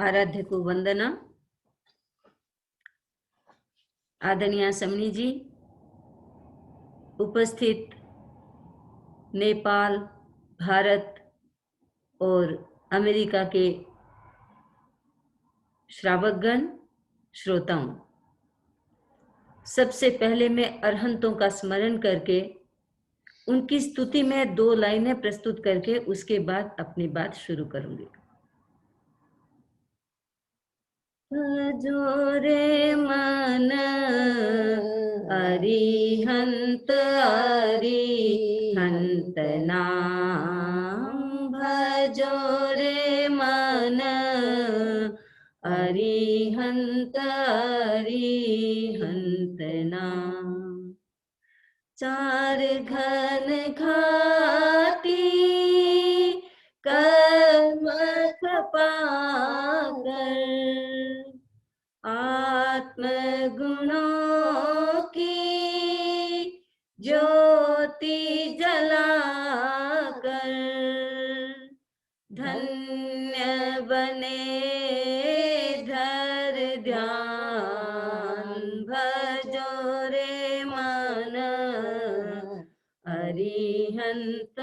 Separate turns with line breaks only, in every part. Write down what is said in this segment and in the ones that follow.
आराध्य को वंदना। आदरणीय समनी जी, उपस्थित नेपाल, भारत और अमेरिका के श्रावकगण, श्रोताओं, सबसे पहले मैं अरहंतों का स्मरण करके उनकी स्तुति में 2 लाइनें प्रस्तुत करके उसके बाद अपनी बात शुरू करूंगी। भजो रे मन अरिहंत अरिहंत नाम, भजो रे मन अरिहंत अरिहंत नाम। चार घन घाटी कर्म पाकर, आत्म गुणों की ज्योति जलाकर, धन्य बने धर ध्यान, भजो रे मन अरिहंत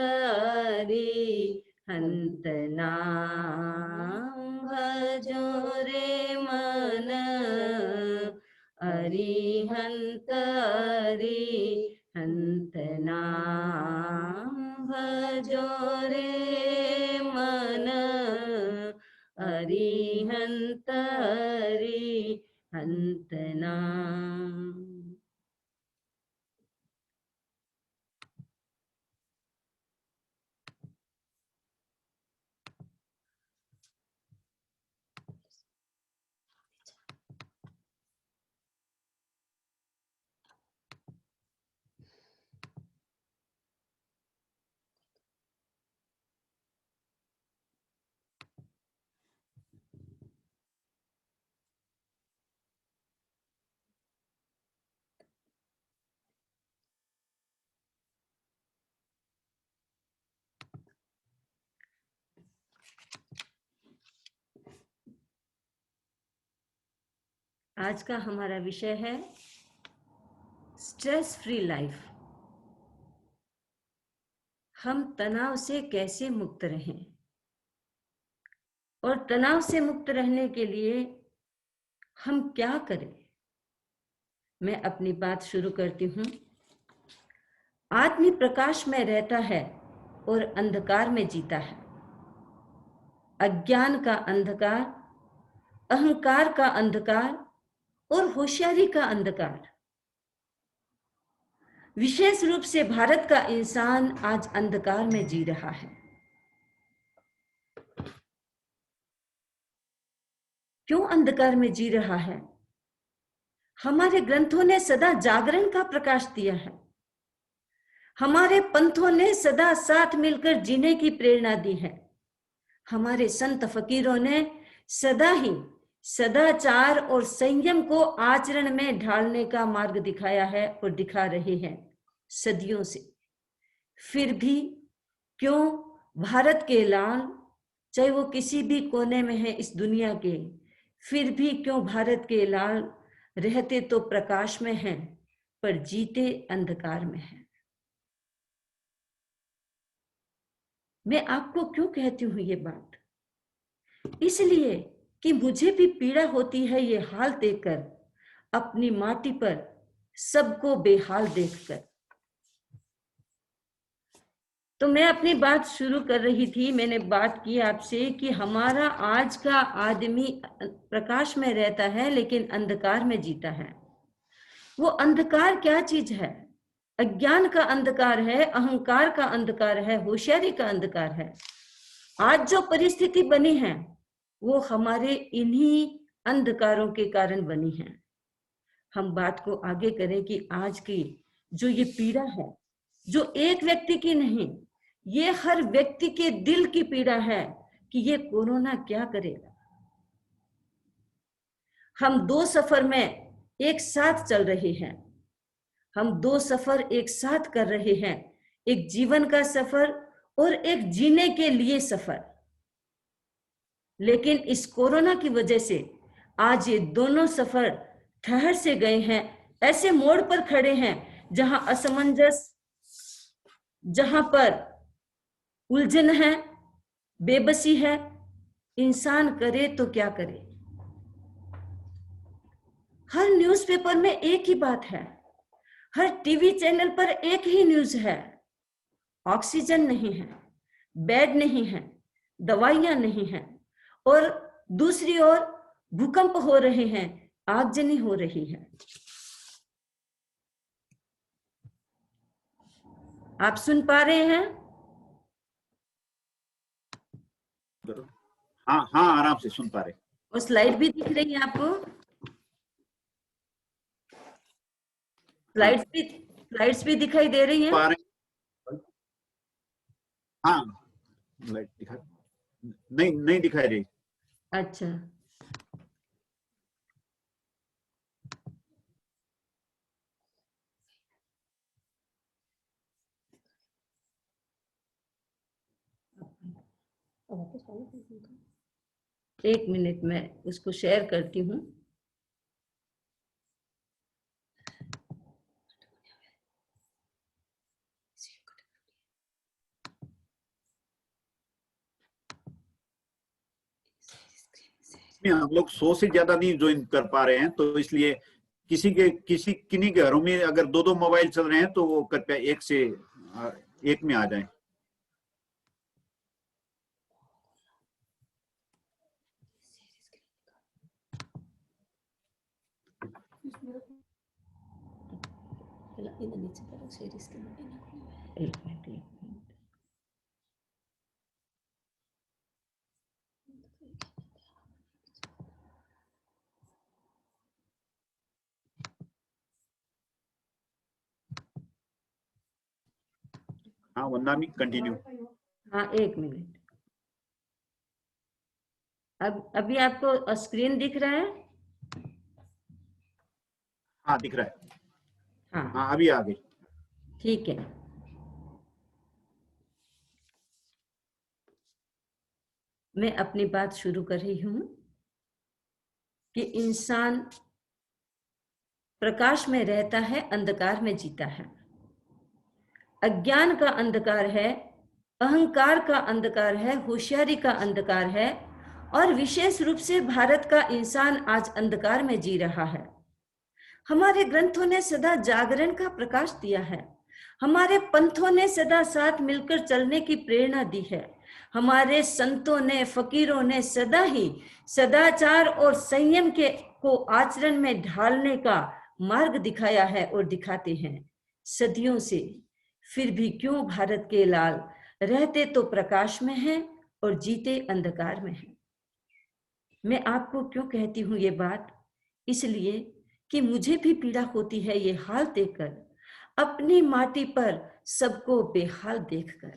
अरिहंत नाम, भजो रे मन अरिहंत अरिहंत नाम, भजो रे मन अरिहंत अरिहंत नाम। आज का हमारा विषय है स्ट्रेस फ्री लाइफ। हम तनाव से कैसे मुक्त रहें और तनाव से मुक्त रहने के लिए हम क्या करें। मैं अपनी बात शुरू करती हूँ। आदमी प्रकाश में रहता है और अंधकार में जीता है। अज्ञान का अंधकार, अहंकार का अंधकार और होशियारी का अंधकार। विशेष रूप से भारत का इंसान आज अंधकार में जी रहा है। क्यों अंधकार में जी रहा है? हमारे ग्रंथों ने सदा जागरण का प्रकाश दिया है। हमारे पंथों ने सदा साथ मिलकर जीने की प्रेरणा दी है। हमारे संत फकीरों ने सदा ही सदाचार और संयम को आचरण में ढालने का मार्ग दिखाया है और दिखा रहे हैं सदियों से। फिर भी क्यों भारत के लाल, चाहे वो किसी भी कोने में है इस दुनिया के, फिर भी क्यों भारत के लाल रहते तो प्रकाश में हैं पर जीते अंधकार में हैं। मैं आपको क्यों कहती हूं ये बात? इसलिए कि मुझे भी पीड़ा होती है ये हाल देखकर, अपनी माटी पर सबको बेहाल देखकर। तो मैं अपनी बात शुरू कर रही थी। मैंने बात की आपसे कि हमारा आज का आदमी प्रकाश में रहता है लेकिन अंधकार में जीता है। वो अंधकार क्या चीज है? अज्ञान का अंधकार है, अहंकार का अंधकार है, होशियारी का अंधकार है। आज जो परिस्थिति बनी है वो हमारे इन्हीं अंधकारों के कारण बनी है। हम बात को आगे करें कि आज की जो ये पीड़ा है, जो एक व्यक्ति की नहीं, ये हर व्यक्ति के दिल की पीड़ा है कि ये कोरोना क्या करेगा। हम 2 सफर में एक साथ चल रहे हैं। हम 2 सफर एक साथ कर रहे हैं, एक जीवन का सफर और एक जीने के लिए सफर। लेकिन इस कोरोना की वजह से आज ये दोनों सफर ठहर से गए हैं, ऐसे मोड़ पर खड़े हैं जहां असमंजस, जहां पर उलझन है, बेबसी है। इंसान करे तो क्या करे। हर न्यूज़पेपर में एक ही बात है, हर टीवी चैनल पर एक ही न्यूज़ है। ऑक्सीजन नहीं है, बेड नहीं है, दवाइयां नहीं है, और दूसरी ओर भूकंप हो रहे हैं, आगजनी हो रही है। आप सुन पा रहे हैं?
हाँ हाँ, आराम से सुन पा रहे।
और स्लाइड भी दिख रही है आपको? स्लाइड्स भी दिखाई दे रही हैं?
हाँ, दिखा नहीं दिखाई रही।
अच्छा, एक मिनट में उसको शेयर करती हूँ।
हम लोग 100 से ज्यादा नहीं ज्वाइन कर पा रहे हैं, तो इसलिए किन्हीं घरों में अगर 2-2 मोबाइल चल रहे हैं तो वो कृपया एक में आ जाएं।
एक मिनट।
हाँ वंदना, कंटिन्यू।
हाँ, एक मिनट। अब अभी आपको स्क्रीन दिख रहा है?
हाँ दिख रहा है।
हाँ,
हाँ अभी आ गई।
ठीक है। मैं अपनी बात शुरू कर रही हूं कि इंसान प्रकाश में रहता है, अंधकार में जीता है। अज्ञान का अंधकार है, अहंकार का अंधकार है, होशियारी का अंधकार है, और विशेष रूप से भारत का इंसान आज अंधकार में जी रहा है। हमारे ग्रंथों ने सदा जागरण का प्रकाश दिया है, हमारे पंथों ने सदा साथ मिलकर चलने की प्रेरणा दी है, हमारे संतों ने, फकीरों ने सदा ही सदाचार और संयम को आचरण में ढालने का मार्ग दिखाया है और दिखाते हैं सदियों से। फिर भी क्यों भारत के लाल रहते तो प्रकाश में हैं और जीते अंधकार में हैं। मैं आपको क्यों कहती हूँ ये बात? इसलिए कि मुझे भी पीड़ा होती है ये हाल देखकर, अपनी माटी पर सबको बेहाल देखकर।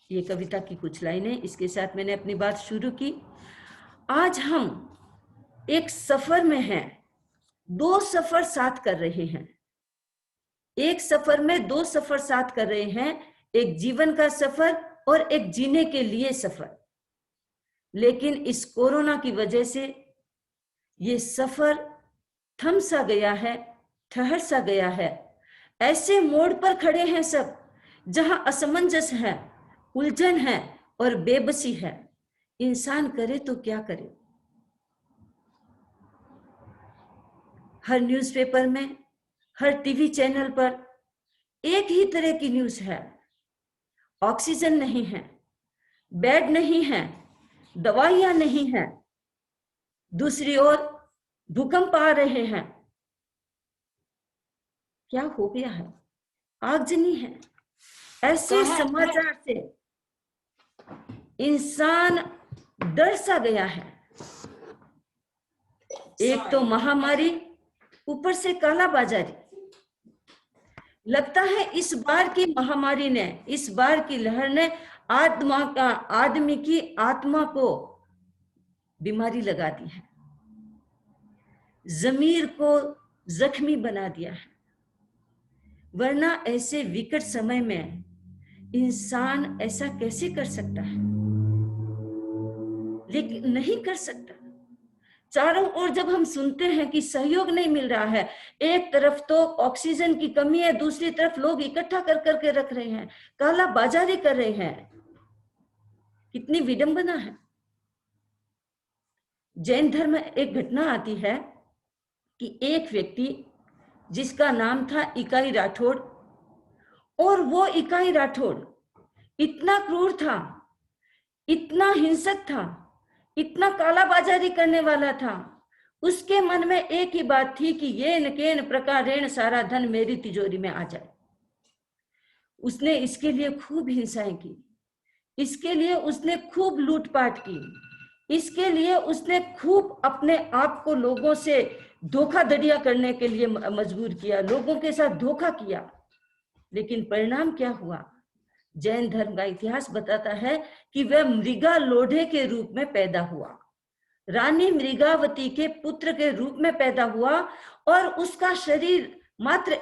ये कविता की कुछ लाइनें, इसके साथ मैंने अपनी बात शुरू की। आज हम एक सफर में हैं, 2 सफर साथ कर रहे हैं। एक सफर में 2 सफर साथ कर रहे हैं, एक जीवन का सफर और एक जीने के लिए सफर। लेकिन इस कोरोना की वजह से ये सफर थम सा गया है, ठहर सा गया है। ऐसे मोड़ पर खड़े हैं सब जहां असमंजस है, उलझन है और बेबसी है। इंसान करे तो क्या करे। हर न्यूज़पेपर में, हर टीवी चैनल पर एक ही तरह की न्यूज़ है। ऑक्सीजन नहीं है, बेड नहीं है, दवाइयां नहीं है, दूसरी ओर भूकंप आ रहे हैं। क्या हो गया है? आगजनी है। ऐसे समाचार से इंसान डर सा गया है। एक तो महामारी, ऊपर से काला बाजारी। लगता है इस बार की महामारी ने, इस बार की लहर ने आदमी की आत्मा को बीमारी लगा दी है, जमीर को जख्मी बना दिया है। वरना ऐसे विकट समय में इंसान ऐसा कैसे कर सकता है? लेकिन नहीं कर सकता। चारों ओर जब हम सुनते हैं कि सहयोग नहीं मिल रहा है, एक तरफ तो ऑक्सीजन की कमी है, दूसरी तरफ लोग इकट्ठा कर करके रख रहे हैं, काला बाजारी कर रहे हैं, कितनी विडंबना है। जैन धर्म में एक घटना आती है कि एक व्यक्ति जिसका नाम था इकाई राठौड़, और वो इकाई राठौड़ इतना क्रूर था, इतना हिंसक था, इतना कालाबाजारी करने वाला था। उसके मन में एक ही बात थी कि येन केन प्रकारेण सारा धन मेरी तिजोरी में आ जाए। उसने इसके लिए खूब हिंसाएं की, इसके लिए उसने खूब लूटपाट की, इसके लिए उसने खूब अपने आप को लोगों से धोखाधड़िया करने के लिए मजबूर किया, लोगों के साथ धोखा किया। लेकिन परिणाम क्या हुआ? जैन धर्म का इतिहास बताता है कि वह मृगा लोढ़े के रूप में पैदा हुआ, रानी मृगावती के पुत्र के रूप में पैदा हुआ, और उसका शरीर मात्र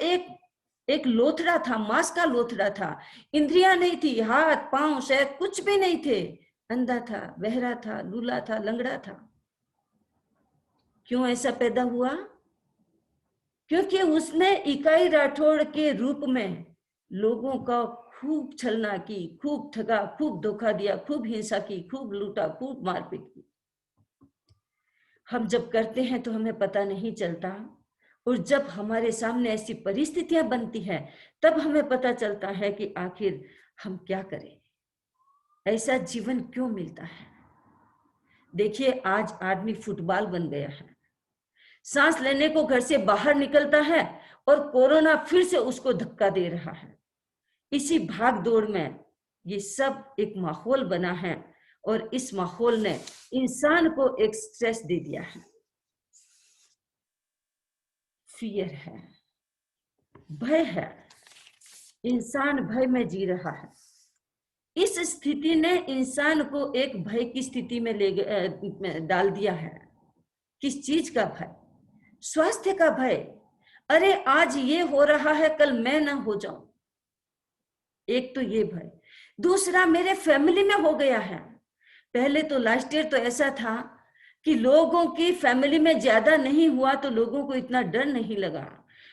एक लोथड़ा था, मांस का लोथड़ा था, इंद्रियां नहीं थी, हाथ पांव शायद कुछ भी नहीं थे, अंधा था, बहरा था, लूला था, लंगड़ा था। क्यों ऐसा पैदा हुआ? क्योंकि उसने इकाई राठौड़ के रूप में लोगों का खूब छलना की, खूब ठगा, खूब धोखा दिया, खूब हिंसा की, खूब लूटा, खूब मारपीट की। हम जब करते हैं तो हमें पता नहीं चलता, और जब हमारे सामने ऐसी परिस्थितियां बनती हैं तब हमें पता चलता है कि आखिर हम क्या करें, ऐसा जीवन क्यों मिलता है। देखिए, आज आदमी फुटबॉल बन गया है, सांस लेने को घर से बाहर निकलता है और कोरोना फिर से उसको धक्का दे रहा है। इसी भाग दौड़ में ये सब एक माहौल बना है, और इस माहौल ने इंसान को एक स्ट्रेस दे दिया है। फियर है, भय है, इंसान भय में जी रहा है। इस स्थिति ने इंसान को एक भय की स्थिति में डाल दिया है। किस चीज का भय? स्वास्थ्य का भय। अरे आज ये हो रहा है, कल मैं ना हो जाऊं, एक तो ये भय। दूसरा, मेरे फैमिली में हो गया है। पहले तो लास्ट ईयर तो ऐसा था कि लोगों की फैमिली में ज्यादा नहीं हुआ तो लोगों को इतना डर नहीं लगा,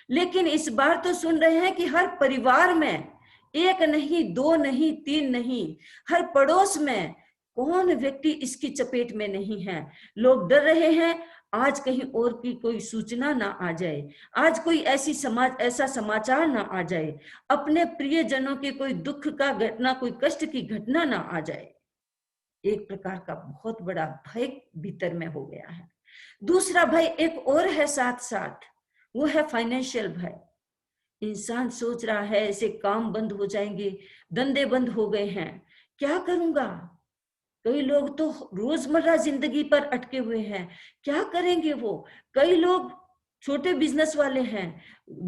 लेकिन इस बार तो सुन रहे हैं कि हर परिवार में, एक नहीं, दो नहीं, तीन नहीं, हर पड़ोस में कौन व्यक्ति इसकी चपेट में नहीं है। लोग डर रहे हैं आज कहीं और की कोई सूचना ना आ जाए, आज कोई ऐसा समाचार ना आ जाए, अपने प्रियजनों के कोई दुख का घटना, कोई कष्ट की घटना ना आ जाए। एक प्रकार का बहुत बड़ा भय भीतर में हो गया है। दूसरा भय एक और है साथ साथ, वो है फाइनेंशियल भय। इंसान सोच रहा है ऐसे काम बंद हो जाएंगे, धंधे बंद हो गए हैं, क्या करूंगा। कई लोग तो रोजमर्रा जिंदगी पर अटके हुए हैं, क्या करेंगे वो। कई लोग छोटे बिजनेस वाले हैं,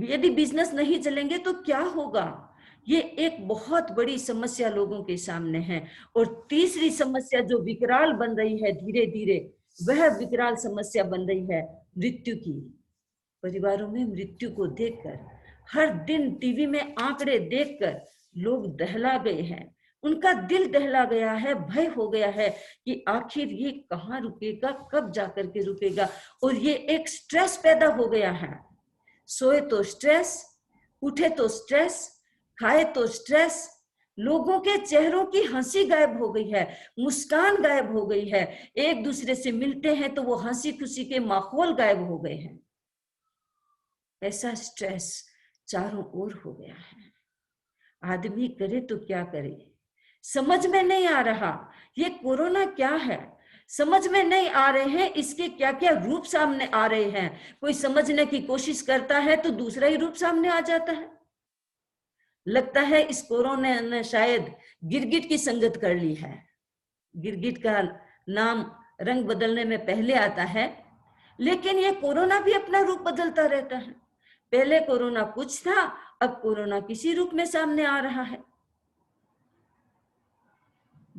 यदि बिजनेस नहीं चलेंगे तो क्या होगा। ये एक बहुत बड़ी समस्या लोगों के सामने है। और तीसरी समस्या जो विकराल बन रही है धीरे धीरे, वह विकराल समस्या बन रही है मृत्यु की। परिवारों में मृत्यु को देखकर, हर दिन टीवी में आंकड़े देखकर लोग दहला गए हैं, उनका दिल दहला गया है, भय हो गया है कि आखिर ये कहाँ रुकेगा, कब जाकर के रुकेगा। और ये एक स्ट्रेस पैदा हो गया है। सोए तो स्ट्रेस, उठे तो स्ट्रेस, खाए तो स्ट्रेस। लोगों के चेहरों की हंसी गायब हो गई है, मुस्कान गायब हो गई है। एक दूसरे से मिलते हैं तो वो हंसी खुशी के माहौल गायब हो गए हैं। ऐसा स्ट्रेस चारों ओर हो गया है। आदमी करे तो क्या करे, समझ में नहीं आ रहा ये कोरोना क्या है, समझ में नहीं आ रहे हैं इसके क्या क्या रूप सामने आ रहे हैं। कोई समझने की कोशिश करता है तो दूसरा ही रूप सामने आ जाता है। लगता है इस कोरोना ने शायद गिरगिट की संगत कर ली है। गिरगिट का नाम रंग बदलने में पहले आता है, लेकिन ये कोरोना भी अपना रूप बदलता रहता है। पहले कोरोना कुछ था, अब कोरोना किसी रूप में सामने आ रहा है।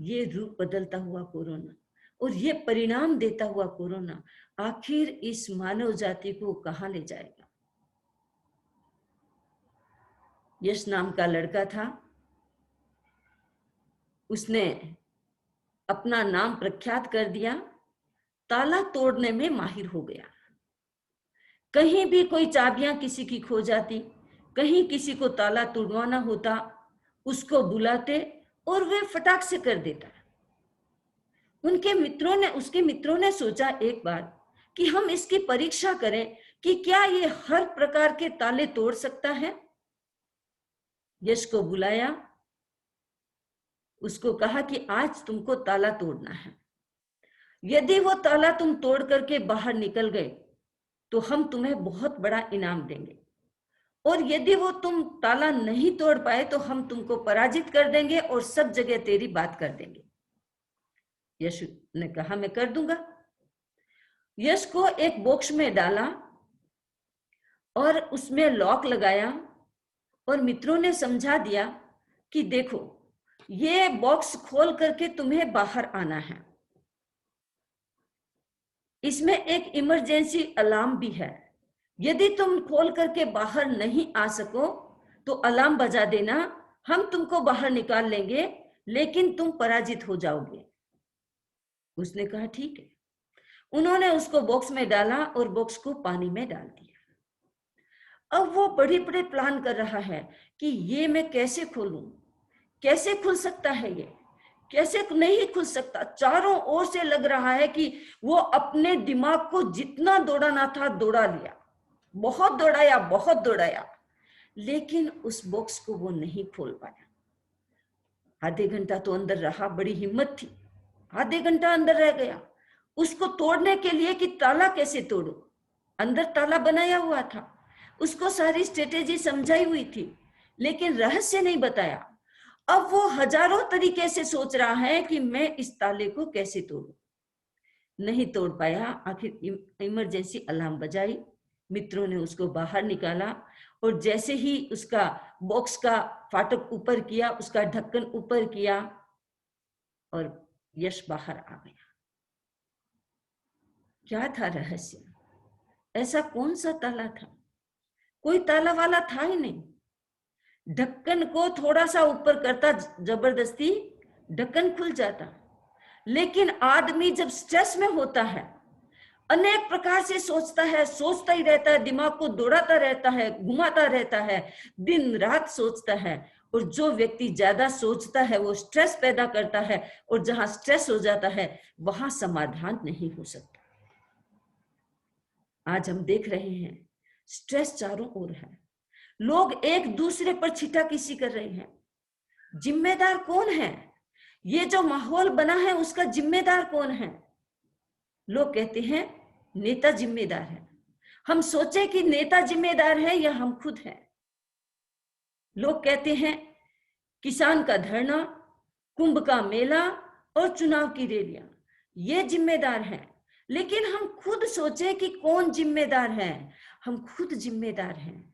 ये रूप बदलता हुआ कोरोना और ये परिणाम देता हुआ कोरोना आखिर इस मानव जाति को कहां ले जाएगा। यश नाम का लड़का था, उसने अपना नाम प्रख्यात कर दिया, ताला तोड़ने में माहिर हो गया। कहीं भी कोई चाबियां किसी की खो जाती, कहीं किसी को ताला तोड़वाना होता, उसको बुलाते और वे फटाक से कर देता। उसके मित्रों ने सोचा एक बार कि हम इसकी परीक्षा करें कि क्या ये हर प्रकार के ताले तोड़ सकता है। यश को बुलाया, उसको कहा कि आज तुमको ताला तोड़ना है। यदि वो ताला तुम तोड़ करके बाहर निकल गए तो हम तुम्हें बहुत बड़ा इनाम देंगे, और यदि वो तुम ताला नहीं तोड़ पाए तो हम तुमको पराजित कर देंगे और सब जगह तेरी बात कर देंगे। यश ने कहा मैं कर दूंगा। यश को एक बॉक्स में डाला और उसमें लॉक लगाया, और मित्रों ने समझा दिया कि देखो ये बॉक्स खोल करके तुम्हें बाहर आना है। इसमें एक इमरजेंसी अलार्म भी है, यदि तुम खोल करके बाहर नहीं आ सको तो अलार्म बजा देना, हम तुमको बाहर निकाल लेंगे, लेकिन तुम पराजित हो जाओगे। उसने कहा ठीक है। उन्होंने उसको बॉक्स में डाला और बॉक्स को पानी में डाल दिया। अब वो बड़े बड़े प्लान कर रहा है कि ये मैं कैसे खोलूं, कैसे खुल सकता है, ये कैसे नहीं खुल सकता। चारों ओर से लग रहा है कि वो अपने दिमाग को जितना दौड़ाना था दौड़ा लिया, बहुत दौड़ाया, लेकिन उस बॉक्स को वो नहीं खोल पाया। आधे घंटा तो अंदर रहा, बड़ी हिम्मत थी, आधे घंटा अंदर रह गया उसको तोड़ने के लिए कि ताला कैसे तोड़ो। अंदर ताला बनाया हुआ था, उसको सारी स्ट्रेटेजी समझाई हुई थी, लेकिन रहस्य नहीं बताया। अब वो हजारों तरीके से सोच रहा है कि मैं इस ताले को कैसे तोड़ूं। नहीं तोड़ पाया। आखिर इमरजेंसी अलार्म बजाई, मित्रों ने उसको बाहर निकाला, और जैसे ही उसका बॉक्स का फाटक ऊपर किया, उसका ढक्कन ऊपर किया, और यश बाहर आ गया। क्या था रहस्य? ऐसा कौन सा ताला था? कोई ताला वाला था ही नहीं। ढक्कन को थोड़ा सा ऊपर करता जबरदस्ती, ढक्कन खुल जाता। लेकिन आदमी जब स्ट्रेस में होता है, अनेक प्रकार से सोचता है, सोचता ही रहता है, दिमाग को दौड़ाता रहता है, घुमाता रहता है, दिन रात सोचता है, और जो व्यक्ति ज्यादा सोचता है वो स्ट्रेस पैदा करता है, और जहां स्ट्रेस हो जाता है वहां समाधान नहीं हो सकता। आज हम देख रहे हैं स्ट्रेस चारों ओर है, लोग एक दूसरे पर छिटाकिसी कर रहे हैं। जिम्मेदार कौन है? ये जो माहौल बना है उसका जिम्मेदार कौन है? लोग कहते हैं नेता जिम्मेदार है। हम सोचे कि नेता जिम्मेदार है या हम खुद हैं। लोग कहते हैं किसान का धरना, कुंभ का मेला और चुनाव की रैलियां ये जिम्मेदार हैं, लेकिन हम खुद सोचे कि कौन जिम्मेदार है। हम खुद जिम्मेदार हैं।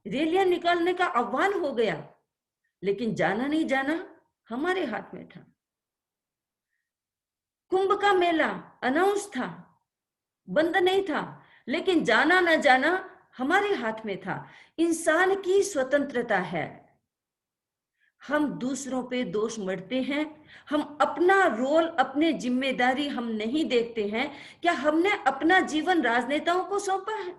रैलियां निकालने का आह्वान हो गया, लेकिन जाना नहीं जाना हमारे हाथ में था। कुंभ का मेला अनाउंस था, बंद नहीं था, लेकिन जाना न जाना हमारे हाथ में था। इंसान की स्वतंत्रता है। हम दूसरों पे दोष मढ़ते हैं, हम अपना रोल, अपनी जिम्मेदारी हम नहीं देखते हैं। क्या हमने अपना जीवन राजनेताओं को सौंपा है?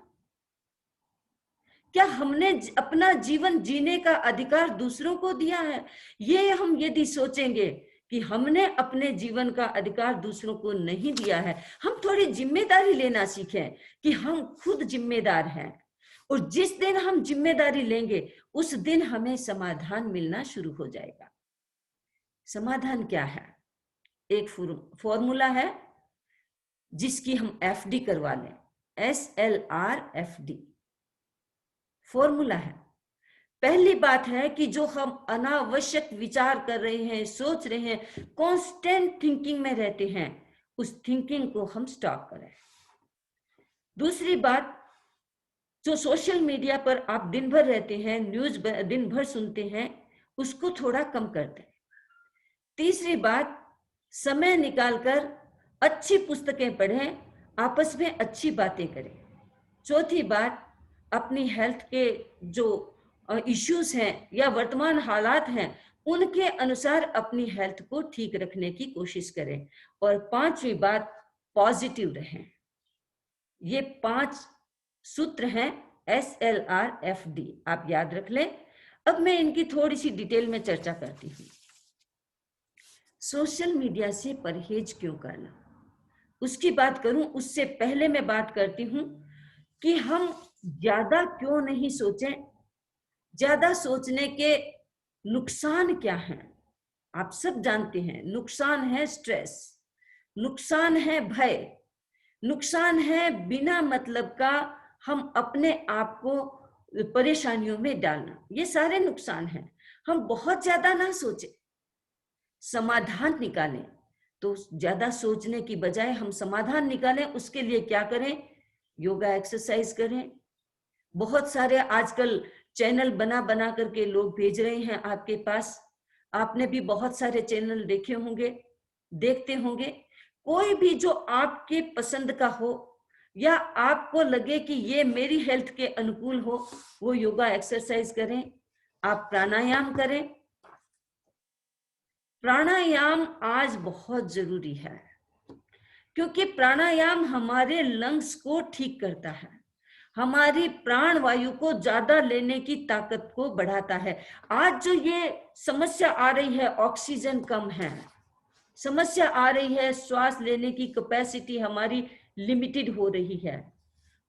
क्या हमने अपना जीवन जीने का अधिकार दूसरों को दिया है? ये हम यदि सोचेंगे कि हमने अपने जीवन का अधिकार दूसरों को नहीं दिया है, हम थोड़ी जिम्मेदारी लेना सीखें कि हम खुद जिम्मेदार हैं, और जिस दिन हम जिम्मेदारी लेंगे उस दिन हमें समाधान मिलना शुरू हो जाएगा। समाधान क्या है? एक फॉर्मूला है जिसकी हम एफडी करवा लें, SLR-FD फॉर्मूला है। पहली बात है कि जो हम अनावश्यक विचार कर रहे हैं, सोच रहे हैं, कांस्टेंट थिंकिंग में रहते हैं, उस थिंकिंग को हम स्टॉप करें। दूसरी बात, जो सोशल मीडिया पर आप दिन भर रहते हैं, न्यूज दिन भर सुनते हैं, उसको थोड़ा कम कर दें। तीसरी बात, समय निकालकर अच्छी पुस्तकें पढ़ें, आपस में अच्छी बातें करें। चौथी बात, अपनी हेल्थ के जो इश्यूज हैं या वर्तमान हालात हैं उनके अनुसार अपनी हेल्थ को ठीक रखने की कोशिश करें। और 5वीं बात, पॉजिटिव रहें। ये 5 सूत्र हैं SLRFD, आप याद रख लें। अब मैं इनकी थोड़ी सी डिटेल में चर्चा करती हूँ। सोशल मीडिया से परहेज क्यों करना, उसकी बात करूं उससे पहले मैं बात करती हूं कि हम ज्यादा क्यों नहीं सोचें। ज्यादा सोचने के नुकसान क्या हैं, आप सब जानते हैं। नुकसान है स्ट्रेस, नुकसान है भय, नुकसान है बिना मतलब का हम अपने आप को परेशानियों में डालना। ये सारे नुकसान हैं। हम बहुत ज्यादा ना सोचें, समाधान निकालें। तो ज्यादा सोचने की बजाय हम समाधान निकालें। उसके लिए क्या करें? योगा एक्सरसाइज करें। बहुत सारे आजकल चैनल बना बना करके लोग भेज रहे हैं आपके पास। आपने भी बहुत सारे चैनल देखे होंगे, देखते होंगे। कोई भी जो आपके पसंद का हो या आपको लगे कि ये मेरी हेल्थ के अनुकूल हो, वो योगा एक्सरसाइज करें। आप प्राणायाम करें। प्राणायाम आज बहुत जरूरी है, क्योंकि प्राणायाम हमारे लंग्स को ठीक करता है, हमारी प्राण वायु को ज्यादा लेने की ताकत को बढ़ाता है। आज जो ये समस्या आ रही है, ऑक्सीजन कम है, समस्या आ रही है, श्वास लेने की कैपेसिटी हमारी लिमिटेड हो रही है,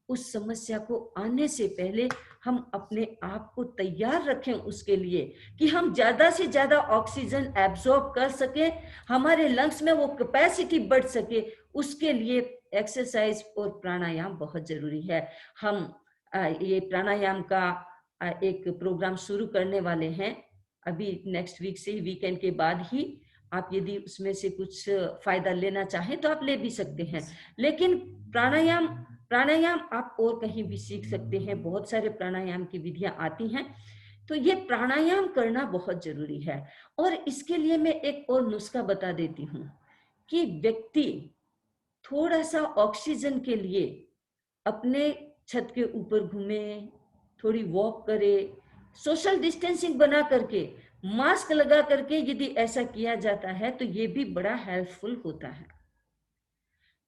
उस समस्या को आने से पहले हम अपने आप को तैयार रखें उसके लिए कि हम ज्यादा से ज्यादा ऑक्सीजन एब्जॉर्ब कर सके, हमारे लंग्स में वो कैपेसिटी बढ़ सके। उसके लिए एक्सरसाइज और प्राणायाम बहुत जरूरी है। हम ये प्राणायाम का एक प्रोग्राम शुरू करने वाले हैं अभी नेक्स्ट वीक से ही, वीकेंड के बाद ही। आप यदि उसमें से कुछ फायदा लेना चाहें तो आप ले भी सकते हैं। लेकिन प्राणायाम आप और कहीं भी सीख सकते हैं, बहुत सारे प्राणायाम की विधियां आती हैं। तो ये प्राणायाम करना बहुत जरूरी है। और इसके लिए मैं एक और नुस्खा बता देती हूँ कि व्यक्ति थोड़ा सा ऑक्सीजन के लिए अपने छत के ऊपर घूमे, थोड़ी वॉक करे, सोशल डिस्टेंसिंग बना करके, मास्क लगा करके यदि ऐसा किया जाता है तो ये भी बड़ा हेल्पफुल होता है।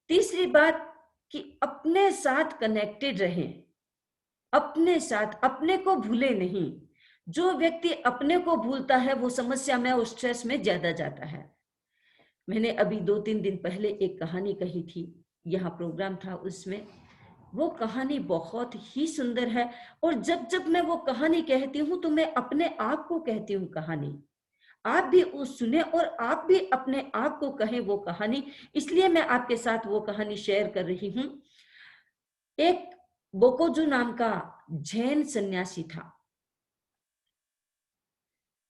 तीसरी बात कि अपने साथ कनेक्टेड रहें, अपने साथ, अपने को भूले नहीं। जो व्यक्ति अपने को भूलता है वो समस्या में और स्ट्रेस में ज्यादा जाता है। मैंने अभी 2-3 दिन पहले एक कहानी कही थी, यहाँ प्रोग्राम था उसमें। वो कहानी बहुत ही सुंदर है और जब जब मैं वो कहानी कहती हूँ तो मैं अपने आप को कहती हूँ कहानी। आप भी उस सुने और आप भी अपने आप को कहें वो कहानी। इसलिए मैं आपके साथ वो कहानी शेयर कर रही हूँ। एक बोकोजू नाम का जैन सन्यासी था।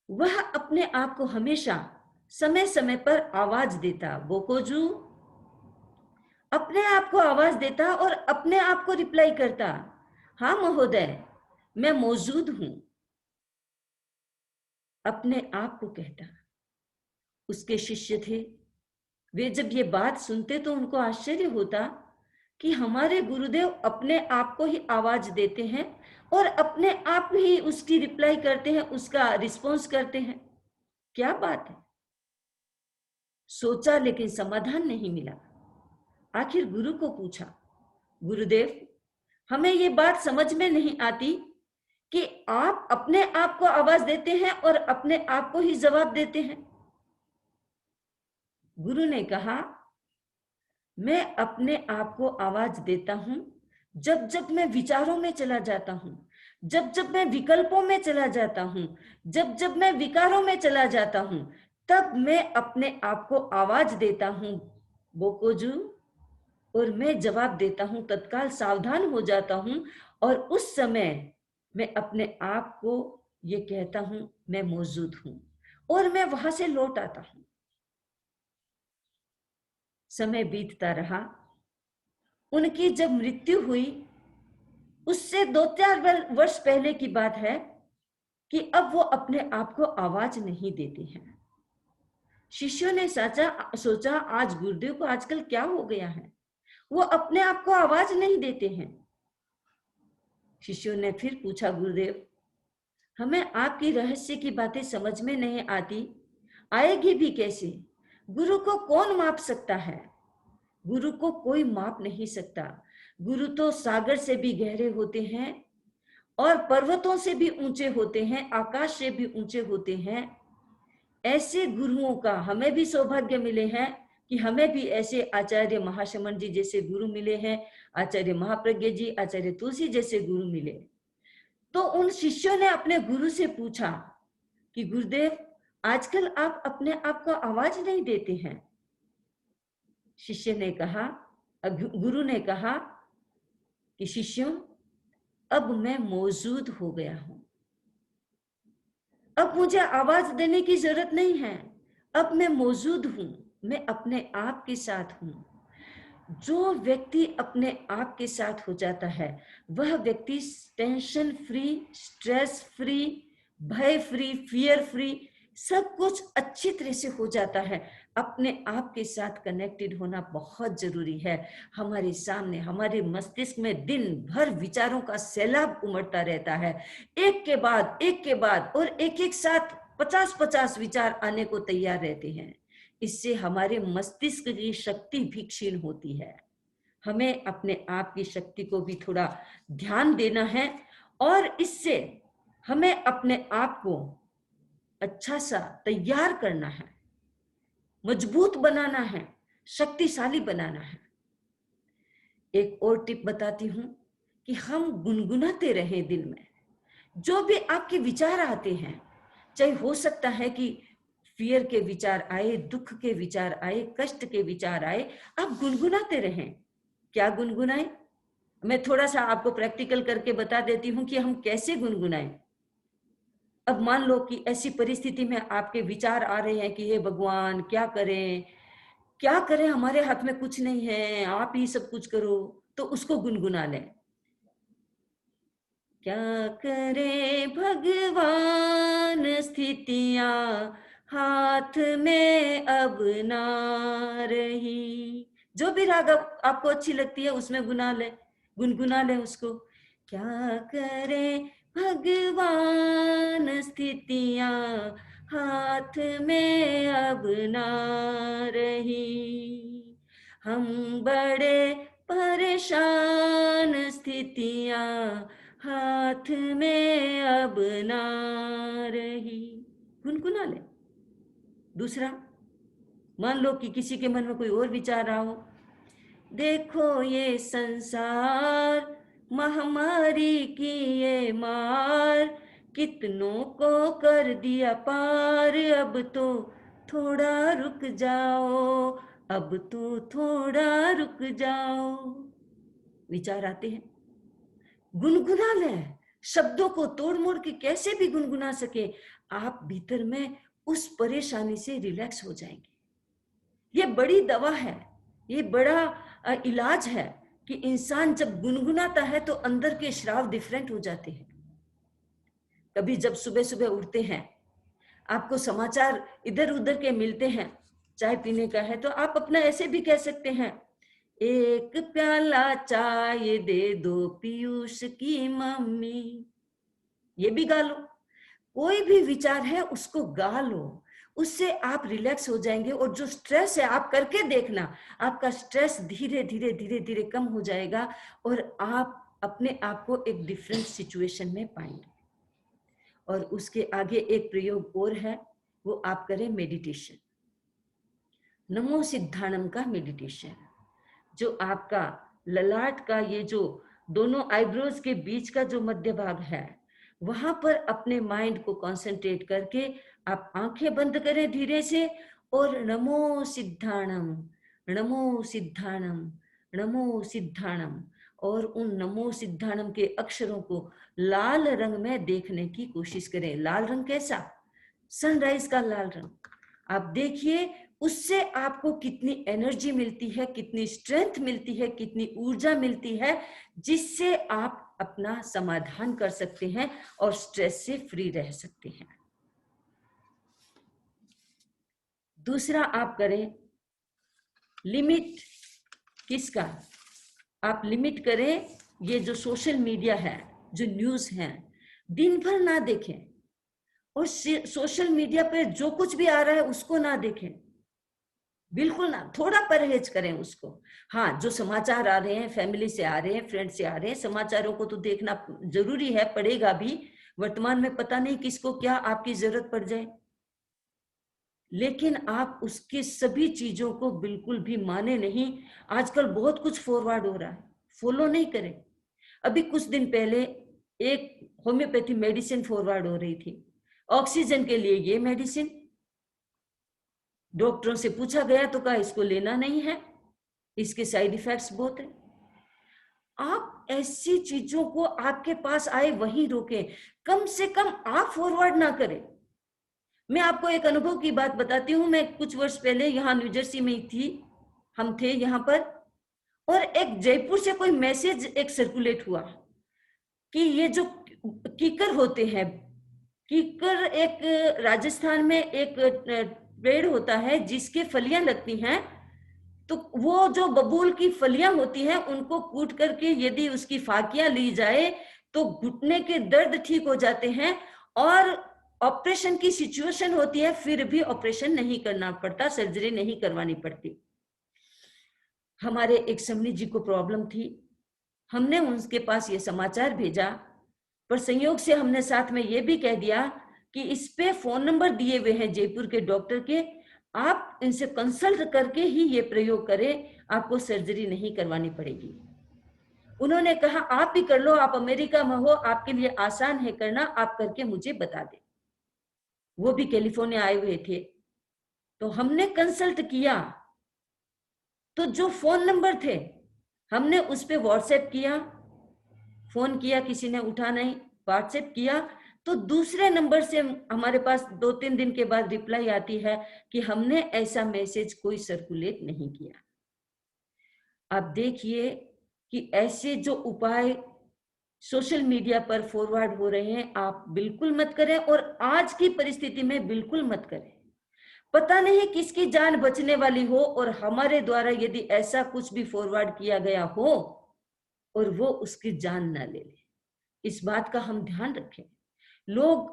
वह अपने आप को हमेशा समय समय पर आवाज देता, बोकोजू, अपने आप को आवाज देता और अपने आप को रिप्लाई करता, हाँ महोदय, मैं मौजूद हूं। अपने आप को कहता। उसके शिष्य थे, वे जब ये बात सुनते तो उनको आश्चर्य होता कि हमारे गुरुदेव अपने आप को ही आवाज देते हैं और अपने आप ही उसकी रिप्लाई करते हैं, उसका रिस्पॉन्स करते हैं। क्या बात है। सोचा लेकिन समाधान नहीं मिला। आखिर गुरु को पूछा, गुरुदेव, हमें ये बात समझ में नहीं आती कि आप अपने आप को आवाज देते हैं और अपने आप को ही जवाब देते हैं। गुरु ने कहा, मैं अपने आप को आवाज देता हूं जब जब मैं विचारों में चला जाता हूं, जब जब मैं विकल्पों में चला जाता हूं, जब जब मैं विकारों में चला जाता हूं, तब मैं अपने आप को आवाज देता हूं, बोकोजू, और मैं जवाब देता हूं, तत्काल सावधान हो जाता हूं और उस समय मैं अपने आप को ये कहता हूं, मैं मौजूद हूं, और मैं वहां से लौट आता हूं। समय बीतता रहा। उनकी जब मृत्यु हुई, उससे 2-4 वर्ष पहले की बात है कि अब वो अपने आप को आवाज नहीं देते हैं। शिष्यों ने सोचा आज गुरुदेव को आजकल क्या हो गया है, वो अपने आप को आवाज नहीं देते हैं। शिष्यों ने फिर पूछा, गुरुदेव, हमें आपकी रहस्य की बातें समझ में नहीं आती, आएगी भी कैसे? गुरु को कौन माप सकता है? गुरु को कोई माप नहीं सकता। गुरु तो सागर से भी गहरे होते हैं और पर्वतों से भी ऊंचे होते हैं, आकाश से भी ऊंचे होते हैं। ऐसे गुरुओं का हमें भी सौभाग्य मिले हैं कि हमें भी ऐसे आचार्य महाशमन जी जैसे गुरु मिले हैं, आचार्य महाप्रज्ञ जी, आचार्य तुलसी जैसे गुरु मिले। तो उन शिष्यों ने अपने गुरु से पूछा कि गुरुदेव, आजकल आप अपने आप को आवाज नहीं देते हैं। शिष्य ने कहा, गुरु ने कहा कि शिष्यों, अब मैं मौजूद हो गया हूं, अब मुझे आवाज देने की जरूरत नहीं है, अब मैं मौजूद हूं, मैं अपने आप के साथ हूं। जो व्यक्ति अपने आप के साथ हो जाता है वह व्यक्ति टेंशन फ्री, स्ट्रेस फ्री, भय फ्री, फियर फ्री, सब कुछ अच्छी तरह से हो जाता है। अपने आप के साथ कनेक्टेड होना बहुत जरूरी है। हमारे सामने, हमारे मस्तिष्क में दिन भर विचारों का सैलाब उमड़ता रहता है, एक के बाद और एक साथ 50-50 विचार आने को तैयार रहते हैं। इससे हमारे मस्तिष्क की शक्ति भी क्षीण होती है। हमें अपने आप की शक्ति को भी थोड़ा ध्यान देना है और इससे हमें अपने आप को अच्छा सा तैयार करना है, मजबूत बनाना है, शक्तिशाली बनाना है। एक और टिप बताती हूं कि हम गुनगुनाते रहें दिल में। जो भी आपके विचार आते हैं, चाहे हो सकता है कि फियर के विचार आए, दुख के विचार आए, कष्ट के विचार आए, आप गुनगुनाते रहें। क्या गुनगुनाएं? मैं थोड़ा सा आपको प्रैक्टिकल करके बता देती हूं कि हम कैसे गुनगुनाएं। अब मान लो कि ऐसी परिस्थिति में आपके विचार आ रहे हैं कि हे भगवान, क्या करें क्या करें, हमारे हाथ में कुछ नहीं है, आप ही सब कुछ करो। तो उसको गुनगुना लें। क्या करे भगवान, स्थितियां हाथ में अब ना रही। जो भी राग आपको अच्छी लगती है उसमें गुनगुना ले उसको। क्या करे भगवान, स्थितियां हाथ में अब ना रही। हम बड़े परेशान, स्थितियां हाथ में अब ना रही। गुनगुना ले। दूसरा, मान लो कि किसी के मन में कोई और विचार आओ। देखो ये संसार, महामारी की ये मार, कितनों को कर दिया पार। अब तो थोड़ा रुक जाओ, अब तो थोड़ा रुक जाओ। विचार आते हैं, गुनगुना लें। शब्दों को तोड़ मोड़ के कैसे भी गुनगुना सके, आप भीतर में उस परेशानी से रिलैक्स हो जाएंगे। ये बड़ी दवा है, ये बड़ा इलाज है कि इंसान जब गुनगुनाता है तो अंदर के श्राव डिफरेंट हो जाते हैं। कभी जब सुबह सुबह उठते हैं, आपको समाचार इधर उधर के मिलते हैं, चाय पीने का है, तो आप अपना ऐसे भी कह सकते हैं, एक प्याला चाय दे दो पीयूष की मम्मी। ये भी गा लो। कोई भी विचार है उसको गा लो, उससे आप रिलैक्स हो जाएंगे। और जो स्ट्रेस है, आप करके देखना, आपका स्ट्रेस धीरे धीरे धीरे धीरे कम हो जाएगा और आप अपने आप को एक डिफरेंट सिचुएशन में पाएंगे। और उसके आगे एक प्रयोग और है, वो आप करें मेडिटेशन। नमो सिद्धाणम का मेडिटेशन, जो आपका ललाट का ये जो दोनों आईब्रोज के बीच का जो मध्य भाग है, वहां पर अपने माइंड को कंसंट्रेट करके आप आंखें बंद करें धीरे से और नमो सिद्धाणम, नमो सिद्धाणम, नमो सिद्धाणम, और उन नमो सिद्धाणम के अक्षरों को लाल रंग में देखने की कोशिश करें। लाल रंग कैसा? सनराइज का लाल रंग। आप देखिए उससे आपको कितनी एनर्जी मिलती है, कितनी स्ट्रेंथ मिलती है, कितनी ऊर्जा मिलती है, जिससे आप अपना समाधान कर सकते हैं और स्ट्रेस से फ्री रह सकते हैं। दूसरा आप करें लिमिट। किसका? आप लिमिट करें ये जो सोशल मीडिया है, जो न्यूज है, दिन भर ना देखें। और सोशल मीडिया पे जो कुछ भी आ रहा है उसको ना देखें, बिल्कुल ना, थोड़ा परहेज करें उसको। हाँ, जो समाचार आ रहे हैं, फैमिली से आ रहे हैं, फ्रेंड से आ रहे हैं, समाचारों को तो देखना जरूरी है, पड़ेगा भी। वर्तमान में पता नहीं किसको क्या आपकी जरूरत पड़ जाए, लेकिन आप उसके सभी चीजों को बिल्कुल भी माने नहीं। आजकल बहुत कुछ फॉरवर्ड हो रहा है, फॉलो नहीं करें। अभी कुछ दिन पहले एक होम्योपैथी मेडिसिन फॉरवर्ड हो रही थी, ऑक्सीजन के लिए ये मेडिसिन। डॉक्टरों से पूछा गया तो कहा इसको लेना नहीं है, इसके साइड इफेक्ट्स बहुत है। आप ऐसी चीजों को आपके पास आए वहीं रोकें, कम से कम आप फॉरवर्ड ना करें। मैं आपको एक अनुभव की बात बताती हूँ। मैं कुछ वर्ष पहले यहाँ न्यू जर्सी में ही थी, हम थे यहाँ पर, और एक जयपुर से कोई मैसेज एक सर्कुलेट हुआ कि ये जो कीकर होते हैं, कीकर एक राजस्थान में एक पेड़ होता है जिसके फलियां लगती हैं, तो वो जो बबूल की फलियां होती हैं उनको कूट करके यदि उसकी फाकियां ली जाए तो घुटने के दर्द ठीक हो जाते हैं, और ऑपरेशन की सिचुएशन होती है फिर भी ऑपरेशन नहीं करना पड़ता, सर्जरी नहीं करवानी पड़ती। हमारे एक समनी जी को प्रॉब्लम थी, हमने उनके पास ये समाचार भेजा, पर संयोग से हमने साथ में ये भी कह दिया कि इस पे फोन नंबर दिए हुए हैं जयपुर के डॉक्टर के, आप इनसे कंसल्ट करके ही ये प्रयोग करें, आपको सर्जरी नहीं करवानी पड़ेगी। उन्होंने कहा आप भी कर लो, आप अमेरिका में हो, आपके लिए आसान है करना, आप करके मुझे बता दें। वो भी कैलिफोर्निया आए हुए थे, तो हमने कंसल्ट किया, तो जो फोन नंबर थे हमने उस पे व्हाट्सएप किया, फोन किया किसी ने उठा नहीं, व्हाट्सएप किया तो दूसरे नंबर से हमारे पास 2-3 दिन के बाद रिप्लाई आती है कि हमने ऐसा मैसेज कोई सर्कुलेट नहीं किया। आप देखिए कि ऐसे जो उपाय सोशल मीडिया पर फॉरवर्ड हो रहे हैं, आप बिल्कुल मत करें, और आज की परिस्थिति में बिल्कुल मत करें। पता नहीं किसकी जान बचने वाली हो, और हमारे द्वारा यदि ऐसा कुछ भी फॉरवर्ड किया गया हो और वो उसकी जान ना ले ले, इस बात का हम ध्यान रखें। लोग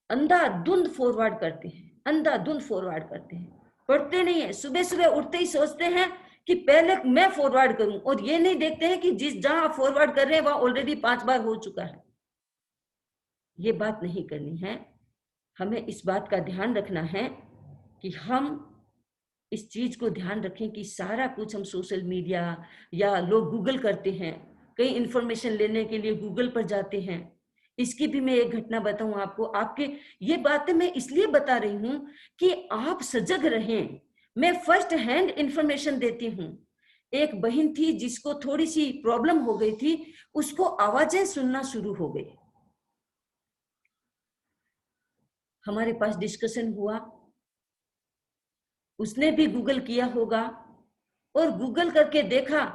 अंधाधुंध फॉरवर्ड करते हैं, अंधाधुंध फॉरवर्ड करते हैं, पढ़ते नहीं है, सुबह सुबह उठते ही सोचते हैं कि पहले मैं फॉरवर्ड करूं, और ये नहीं देखते हैं कि जिस जहां आप फॉरवर्ड कर रहे हैं वहां ऑलरेडी 5 बार हो चुका है। ये बात नहीं करनी है। हमें इस बात का ध्यान रखना है कि हम इस चीज को ध्यान रखें कि सारा कुछ हम सोशल मीडिया, या लोग गूगल करते हैं, कई इंफॉर्मेशन लेने के लिए गूगल पर जाते हैं। इसकी भी मैं एक घटना बताऊं आपको। आपके ये बातें मैं इसलिए बता रही हूं कि आप सजग रहें। मैं फर्स्ट हैंड इंफॉर्मेशन देती हूं। एक बहन थी जिसको थोड़ी सी प्रॉब्लम हो गई थी, उसको आवाजें सुनना शुरू हो गई। हमारे पास डिस्कशन हुआ, उसने भी गूगल किया होगा, और गूगल करके देखा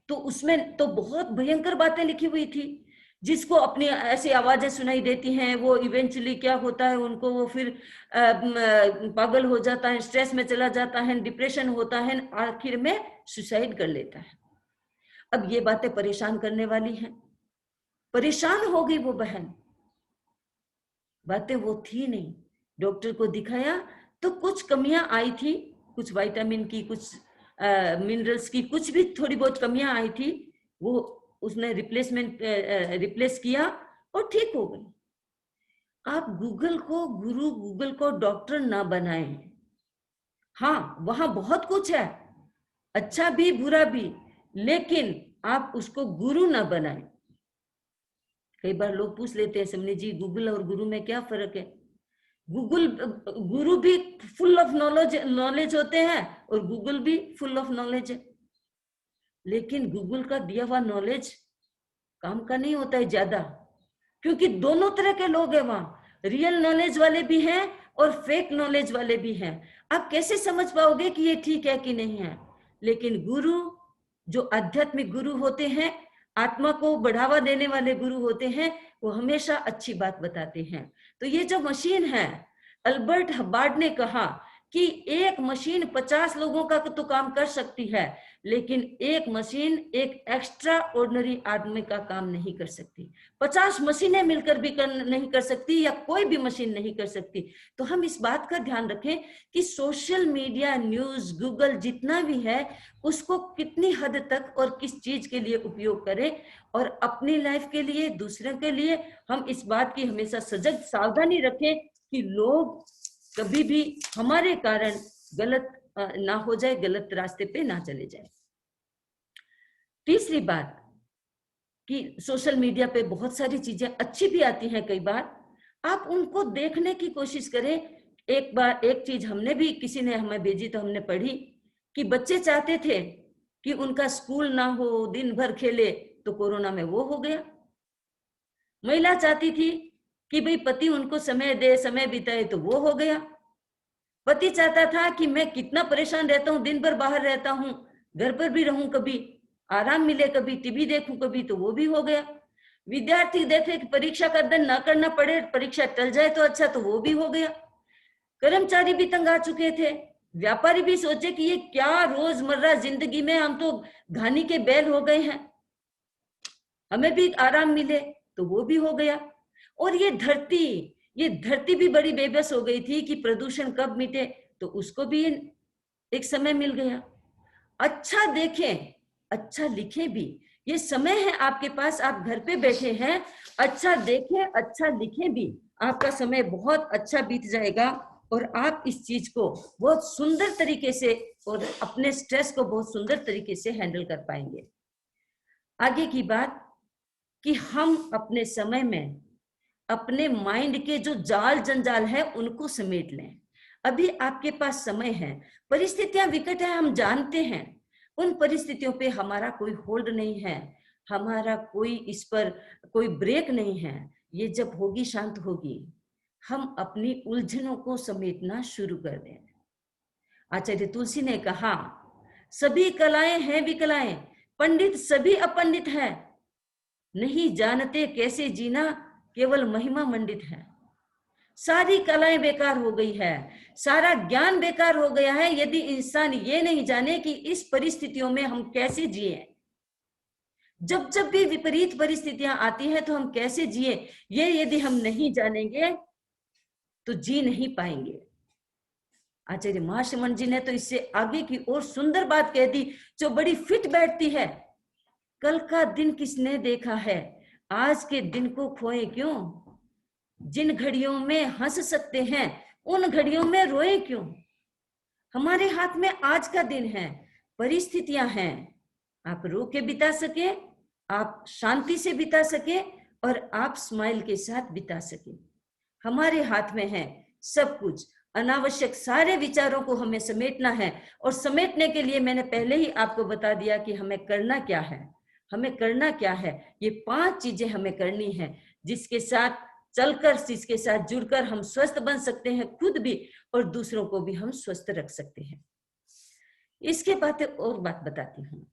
तो उसमें तो बहुत भयंकर बातें लिखी हुई थी। जिसको अपनी ऐसी आवाजें सुनाई देती हैं वो इवेंचुअली क्या होता है, उनको वो फिर पागल हो जाता है, स्ट्रेस में चला जाता है, डिप्रेशन होता है, आखिर में सुसाइड कर लेता है। अब ये बातें परेशान करने वाली हैं। परेशान हो गई वो बहन, बातें वो थी नहीं। डॉक्टर को दिखाया तो कुछ कमियां आई थी, कुछ विटामिन की, कुछ मिनरल्स की, कुछ भी थोड़ी बहुत कमियां आई थी। वो उसने रिप्लेस किया और ठीक हो गई। आप गूगल को गुरु, गूगल को डॉक्टर ना बनाएं। हाँ, वहां बहुत कुछ है, अच्छा भी बुरा भी, लेकिन आप उसको गुरु ना बनाएं। कई बार लोग पूछ लेते हैं, समझे जी गूगल और गुरु में क्या फर्क है? गूगल, गुरु भी फुल ऑफ नॉलेज होते हैं और गूगल भी फुल ऑफ नॉलेज है, लेकिन गूगल का दिया हुआ नॉलेज काम का नहीं होता है ज्यादा, क्योंकि दोनों तरह के लोग हैं वहां, रियल नॉलेज वाले भी हैं और फेक नॉलेज वाले भी हैं। आप कैसे समझ पाओगे कि ये ठीक है कि नहीं है? लेकिन गुरु, जो आध्यात्मिक गुरु होते हैं, आत्मा को बढ़ावा देने वाले गुरु होते हैं, वो हमेशा अच्छी बात बताते हैं। तो ये जो मशीन है, अल्बर्ट हब्बार्ड ने कहा कि एक मशीन 50 लोगों का तो काम कर सकती है, लेकिन एक मशीन एक एक्स्ट्रा ऑर्डिनरी आदमी का काम नहीं कर सकती। 50 मशीनें मिलकर भी नहीं कर सकती, या कोई भी मशीन नहीं कर सकती। तो हम इस बात का ध्यान रखें कि सोशल मीडिया, न्यूज, गूगल जितना भी है उसको कितनी हद तक और किस चीज के लिए उपयोग करें, और अपनी लाइफ के लिए, दूसरों के लिए हम इस बात की हमेशा सजग सावधानी रखें कि लोग कभी भी हमारे कारण गलत ना हो जाए, गलत रास्ते पे ना चले जाए। तीसरी बात कि सोशल मीडिया पे बहुत सारी चीजें अच्छी भी आती हैं, कई बार आप उनको देखने की कोशिश करें। एक बार एक चीज हमने भी, किसी ने हमें भेजी तो हमने पढ़ी कि बच्चे चाहते थे कि उनका स्कूल ना हो, दिन भर खेले, तो कोरोना में वो हो गया। महिला चाहती थी कि भाई पति उनको समय दे, समय बिताए, तो वो हो गया। पति चाहता था कि मैं कितना परेशान रहता हूं, दिन भर बाहर रहता हूं, घर पर भी रहूं, कभी आराम मिले, कभी टीवी देखूं, कभी, तो वो भी हो गया। विद्यार्थी देखे कि परीक्षा का दिन ना करना पड़े, परीक्षा टल जाए तो अच्छा, तो वो भी हो गया। कर्मचारी भी तंग आ चुके थे। व्यापारी भी सोचे कि ये क्या रोजमर्रा जिंदगी में हम तो घानी के बैल हो गए हैं, हमें भी आराम मिले, तो वो भी हो गया। और ये धरती भी बड़ी बेबस हो गई थी कि प्रदूषण कब मिटे, तो उसको भी एक समय मिल गया। अच्छा देखें, अच्छा लिखें भी, ये समय है आपके पास, आप घर पे बैठे हैं, अच्छा देखें, अच्छा लिखें भी, आपका समय बहुत अच्छा बीत जाएगा और आप इस चीज को बहुत सुंदर तरीके से और अपने स्ट्रेस को बहुत सुंदर तरीके से हैंडल कर पाएंगे। आगे की बात कि हम अपने समय में अपने माइंड के जो जाल जंजाल है उनको समेट लें। अभी आपके पास समय है, परिस्थितियां विकट है, हम जानते हैं, उन परिस्थितियों पे हमारा कोई होल्ड नहीं है, हमारा कोई इस पर कोई ब्रेक नहीं है। ये जब होगी, शांत होगी, हम अपनी उलझनों को समेटना शुरू कर दें। आचार्य तुलसी ने कहा, सभी कलाएं हैं विकलाएं, पंडित सभी अपंडित हैं, नहीं जानते कैसे जीना, केवल महिमा मंडित है। सारी कलाएं बेकार हो गई है, सारा ज्ञान बेकार हो गया है, यदि इंसान ये नहीं जाने कि इस परिस्थितियों में हम कैसे जिए। जब जब भी विपरीत परिस्थितियां आती हैं तो हम कैसे जिए, ये यदि हम नहीं जानेंगे तो जी नहीं पाएंगे। आचार्य महाश्रमण जी ने तो इससे आगे की और सुंदर बात कह दी, जो बड़ी फिट बैठती है। कल का दिन किसने देखा है, आज के दिन को खोए क्यों, जिन घड़ियों में हंस सकते हैं उन घड़ियों में रोए क्यों। हमारे हाथ में आज का दिन है, परिस्थितियां हैं, आप रो के बिता सके, आप शांति से बिता सके और आप स्माइल के साथ बिता सके। हमारे हाथ में है सब कुछ। अनावश्यक सारे विचारों को हमें समेटना है, और समेटने के लिए मैंने पहले ही आपको बता दिया कि हमें करना क्या है। हमें करना क्या है, ये 5 चीजें हमें करनी है, जिसके साथ चलकर, जिसके साथ जुड़कर हम स्वस्थ बन सकते हैं, खुद भी और दूसरों को भी हम स्वस्थ रख सकते हैं। इसके बाद और बात बताती हूँ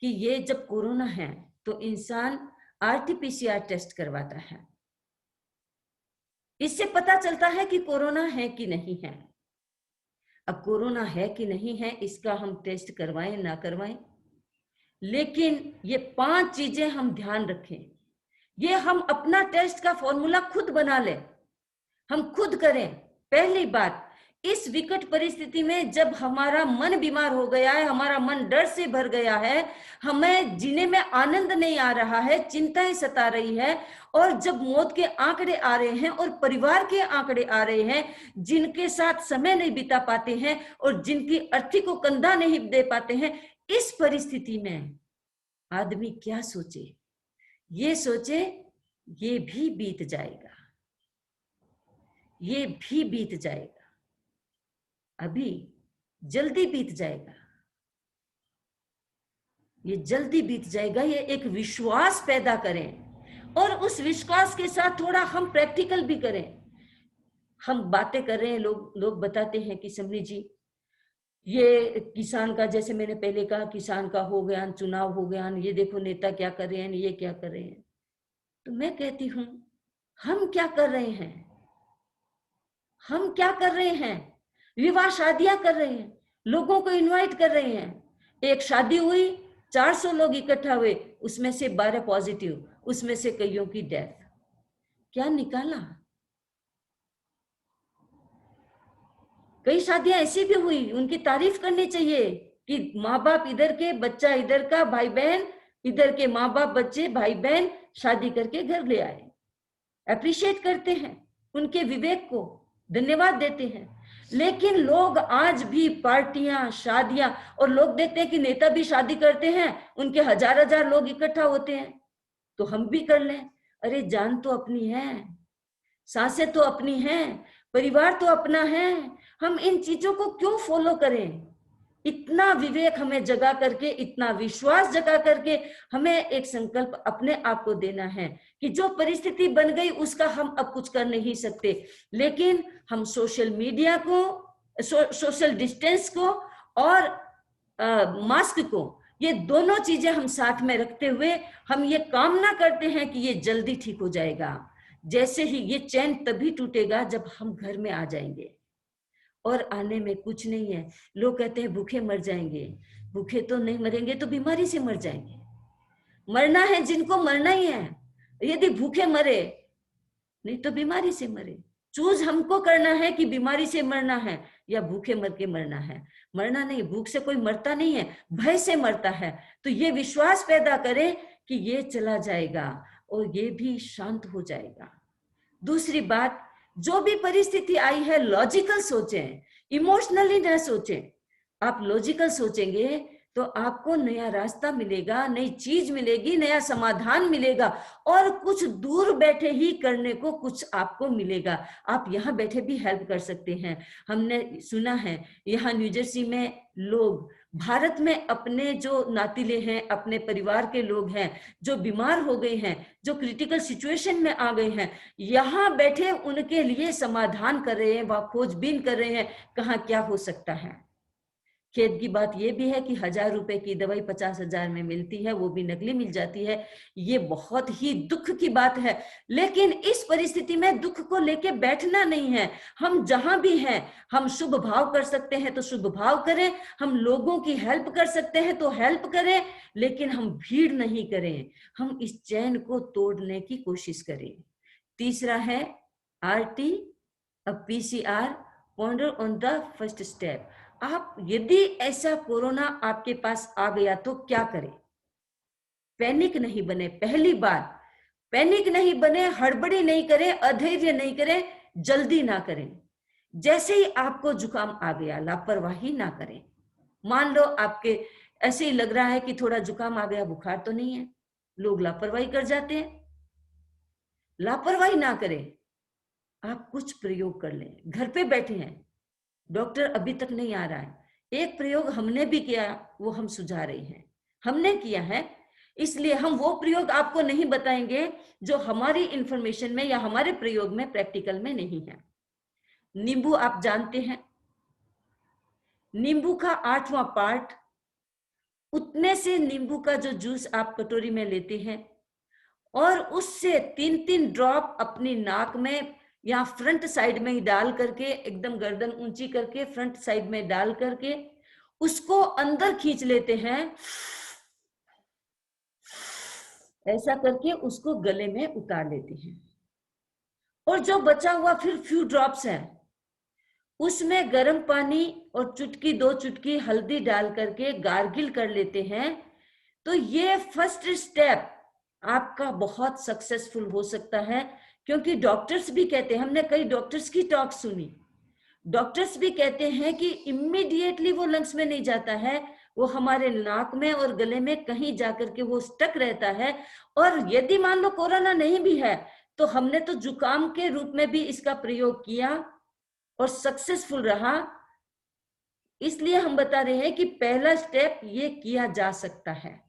कि ये जब कोरोना है तो इंसान RT-PCR टेस्ट करवाता है, इससे पता चलता है कि कोरोना है कि नहीं है। अब कोरोना है कि नहीं है इसका हम टेस्ट करवाएं ना करवाएं, लेकिन ये 5 चीजें हम ध्यान रखें। ये हम अपना टेस्ट का फॉर्मूला खुद बना लें, हम खुद करें। पहली बात, इस विकट परिस्थिति में जब हमारा मन बीमार हो गया है, हमारा मन डर से भर गया है, हमें जीने में आनंद नहीं आ रहा है, चिंताएं सता रही है, और जब मौत के आंकड़े आ रहे हैं और परिवार के आंकड़े आ रहे हैं, जिनके साथ समय नहीं बिता पाते हैं और जिनकी अर्थी को कंधा नहीं दे पाते हैं, इस परिस्थिति में आदमी क्या सोचे? ये सोचे ये भी बीत जाएगा, ये भी बीत जाएगा, अभी जल्दी बीत जाएगा, ये जल्दी बीत जाएगा। ये एक विश्वास पैदा करें और उस विश्वास के साथ थोड़ा हम प्रैक्टिकल भी करें। हम बातें कर रहे हैं, लोग बताते हैं कि समरी जी ये किसान का, जैसे मैंने पहले कहा, किसान का हो गया, चुनाव हो गया, ये देखो नेता क्या कर रहे हैं, ये क्या कर रहे हैं। तो मैं कहती हूं, हम क्या कर रहे हैं? हम क्या कर रहे हैं? विवाह शादियां कर रहे हैं, लोगों को इनवाइट कर रहे हैं, एक शादी हुई, 400 लोग इकट्ठा हुए, उसमें से 12 पॉजिटिव, उसमें से कईयों की डेथ। क्या निकाला? कई शादियां ऐसी भी हुई, उनकी तारीफ करनी चाहिए कि माँ बाप इधर के, बच्चा इधर का, भाई बहन इधर के, माँ बाप बच्चे भाई बहन शादी करके घर ले आए। अप्रिशिएट करते हैं उनके विवेक को, धन्यवाद देते हैं। लेकिन लोग आज भी पार्टियां, शादियां, और लोग देखते हैं कि नेता भी शादी करते हैं, उनके हजार हजार लोग इकट्ठा होते हैं, तो हम भी कर लें। अरे जान तो अपनी है, सांसें तो अपनी हैं, परिवार तो अपना है, हम इन चीजों को क्यों फॉलो करें? इतना विवेक हमें जगा करके, इतना विश्वास जगा करके हमें एक संकल्प अपने आप को देना है कि जो परिस्थिति बन गई उसका हम अब कुछ कर नहीं सकते, लेकिन हम सोशल मीडिया को, सोशल डिस्टेंस को और मास्क को, ये दोनों चीजें हम साथ में रखते हुए हम ये कामना करते हैं कि ये जल्दी ठीक हो जाएगा। जैसे ही ये चैन तभी टूटेगा जब हम घर में आ जाएंगे, और आने में कुछ नहीं है। लोग कहते हैं भूखे मर जाएंगे, भूखे तो नहीं मरेंगे तो बीमारी से मर जाएंगे। मरना है जिनको मरना ही है, यदि भूखे मरे नहीं तो बीमारी से मरे। चूज हमको करना है कि बीमारी से मरना है या भूखे मर के मरना है। मरना नहीं, भूख से कोई मरता नहीं है, भय से मरता है। तो ये विश्वास पैदा करें कि ये चला जाएगा और ये भी शांत हो जाएगा। दूसरी बात, जो भी परिस्थिति आई है लॉजिकल सोचें, इमोशनली न सोचें। आप लॉजिकल सोचेंगे तो आपको नया रास्ता मिलेगा, नई चीज मिलेगी, नया समाधान मिलेगा, और कुछ दूर बैठे ही करने को कुछ आपको मिलेगा। आप यहाँ बैठे भी हेल्प कर सकते हैं। हमने सुना है यहाँ न्यू जर्सी में लोग, भारत में अपने जो नातीले हैं, अपने परिवार के लोग हैं जो बीमार हो गए हैं, जो क्रिटिकल सिचुएशन में आ गए हैं, यहाँ बैठे उनके लिए समाधान कर रहे हैं, वह खोजबीन कर रहे हैं कहाँ क्या हो सकता है। खेद की बात यह भी है कि 1000 रुपए की दवाई 50,000 में मिलती है, वो भी नकली मिल जाती है। ये बहुत ही दुख की बात है। लेकिन इस परिस्थिति में दुख को लेके बैठना नहीं है। हम जहां भी हैं, हम शुभ भाव कर सकते हैं तो शुभ भाव करें, हम लोगों की हेल्प कर सकते हैं तो हेल्प करें, लेकिन हम भीड़ नहीं करें। हम इस चैन को तोड़ने की कोशिश करें। तीसरा है RT, PCR, ponder on the first step. आप यदि ऐसा कोरोना आपके पास आ गया तो क्या करें? पैनिक नहीं बने। पहली बात, पैनिक नहीं बने, हड़बड़ी नहीं करें, अधैर्य नहीं करें, जल्दी ना करें। जैसे ही आपको जुकाम आ गया, लापरवाही ना करें। मान लो आपके ऐसे ही लग रहा है कि थोड़ा जुकाम आ गया, बुखार तो नहीं है, लोग लापरवाही कर जाते हैं। लापरवाही ना करें, आप कुछ प्रयोग कर लें। घर पे बैठे हैं, डॉक्टर अभी तक नहीं आ रहा है, एक प्रयोग हमने भी किया, वो हम सुझा रहे हैं, हमने किया है, इसलिए हम वो प्रयोग आपको नहीं बताएंगे जो हमारी इंफॉर्मेशन में या हमारे प्रयोग में, प्रैक्टिकल में नहीं है। नींबू आप जानते हैं, नींबू का 8वां पार्ट, उतने से नींबू का जो जूस आप कटोरी में लेते हैं और उससे 3-3 ड्रॉप अपनी नाक में या फ्रंट साइड में ही डाल करके, एकदम गर्दन ऊंची करके फ्रंट साइड में डाल करके उसको अंदर खींच लेते हैं, ऐसा करके उसको गले में उतार लेते हैं। और जो बचा हुआ फिर फ्यू ड्रॉप्स है, उसमें गर्म पानी और चुटकी 2 चुटकी हल्दी डाल करके गार्गिल कर लेते हैं। तो ये फर्स्ट स्टेप आपका बहुत सक्सेसफुल हो सकता है, क्योंकि डॉक्टर्स भी कहते हैं, हमने कई डॉक्टर्स की टॉक सुनी, डॉक्टर्स भी कहते हैं कि इमीडिएटली वो लंग्स में नहीं जाता है, वो हमारे नाक में और गले में कहीं जाकर के वो स्टक रहता है। और यदि मान लो कोरोना नहीं भी है तो हमने तो जुकाम के रूप में भी इसका प्रयोग किया और सक्सेसफुल रहा। इसलिए हम बता रहे हैं कि पहला स्टेप ये किया जा सकता है।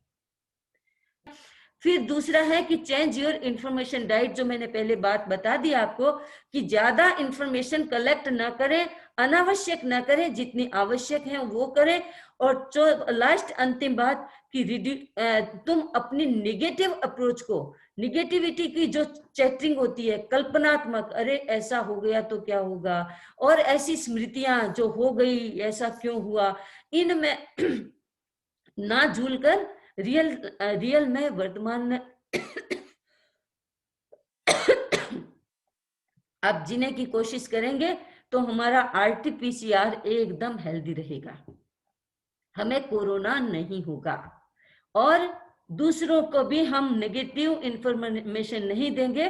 फिर दूसरा है कि चेंज योर इंफॉर्मेशन डाइट, जो मैंने पहले बात बता दी आपको कि ज्यादा इंफॉर्मेशन कलेक्ट ना करें, अनावश्यक ना करें, जितनी आवश्यक है वो करें। और लास्ट अंतिम बात कि तुम अपनी नेगेटिव अप्रोच को, निगेटिविटी की जो चैटिंग होती है कल्पनात्मक, अरे ऐसा हो गया तो क्या होगा, और ऐसी स्मृतियां जो हो गई ऐसा क्यों हुआ, इनमें ना झूलकर रियल में वर्तमान में आप जीने की कोशिश करेंगे तो हमारा RT-PCR एकदम हेल्दी रहेगा, हमें कोरोना नहीं होगा और दूसरों को भी हम नेगेटिव इंफॉर्मेशन नहीं देंगे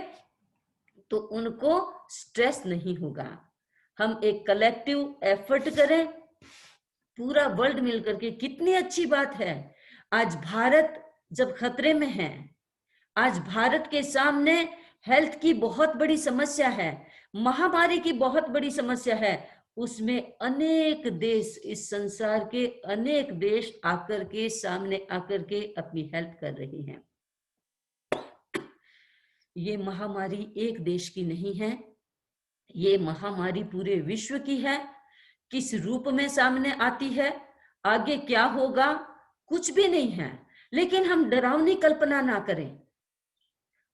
तो उनको स्ट्रेस नहीं होगा। हम एक कलेक्टिव एफर्ट करें, पूरा वर्ल्ड मिलकर के। कितनी अच्छी बात है, आज भारत जब खतरे में है, आज भारत के सामने हेल्थ की बहुत बड़ी समस्या है, महामारी की बहुत बड़ी समस्या है, उसमें अनेक देश, इस संसार के अनेक देश आकर के सामने आकर के अपनी हेल्प कर रही हैं। ये महामारी एक देश की नहीं है, ये महामारी पूरे विश्व की है। किस रूप में सामने आती है, आगे क्या होगा, कुछ भी नहीं है, लेकिन हम डरावनी कल्पना ना करें,